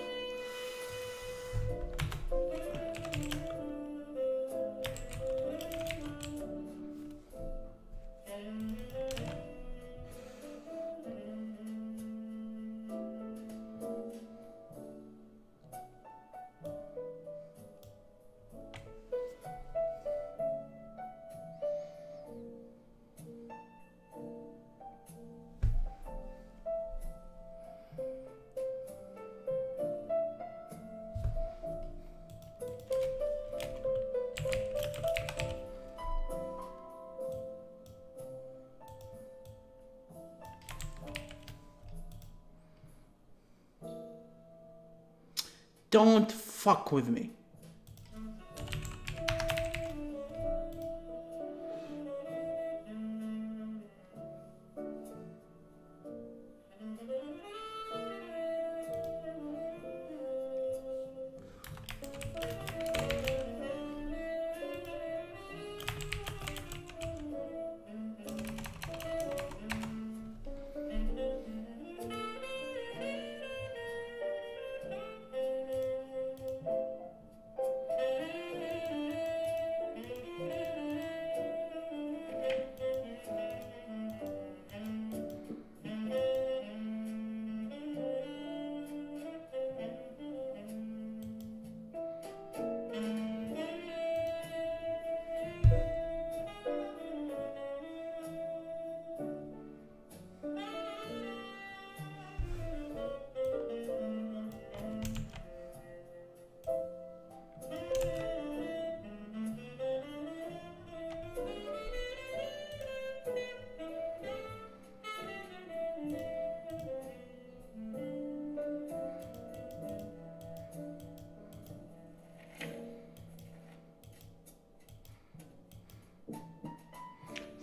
Don't fuck with me.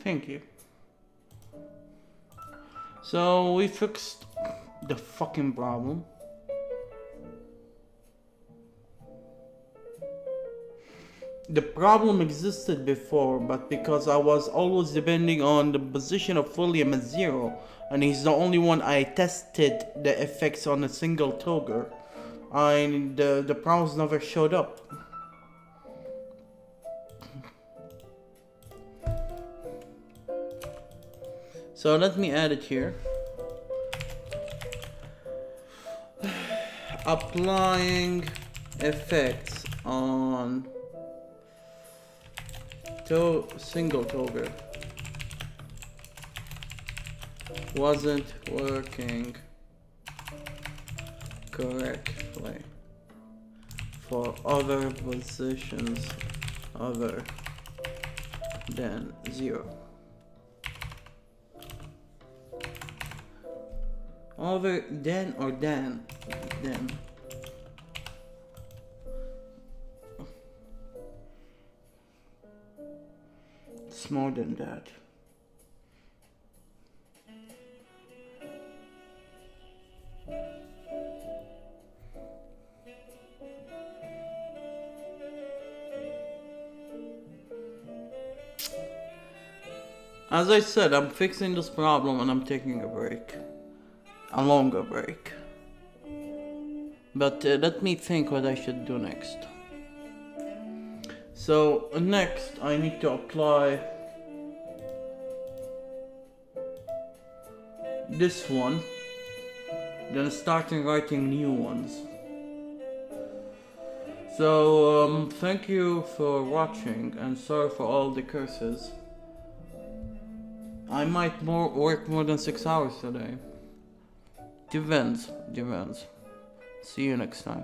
Thank you. So we fixed the fucking problem. The problem existed before, but because I was always depending on the position of William at 0, and he's the only one I tested the effects on a single toger, and the problems never showed up. So let me add it here. Applying effects on single toger wasn't working correctly for other positions other than 0. Other than or than? Then. It's more than that. As I said, I'm fixing this problem and I'm taking a break. A longer break. But let me think what I should do next. So next I need to apply this one, then starting writing new ones. So thank you for watching and sorry for all the curses. I might work more than 6 hours today. Depends. See you next time.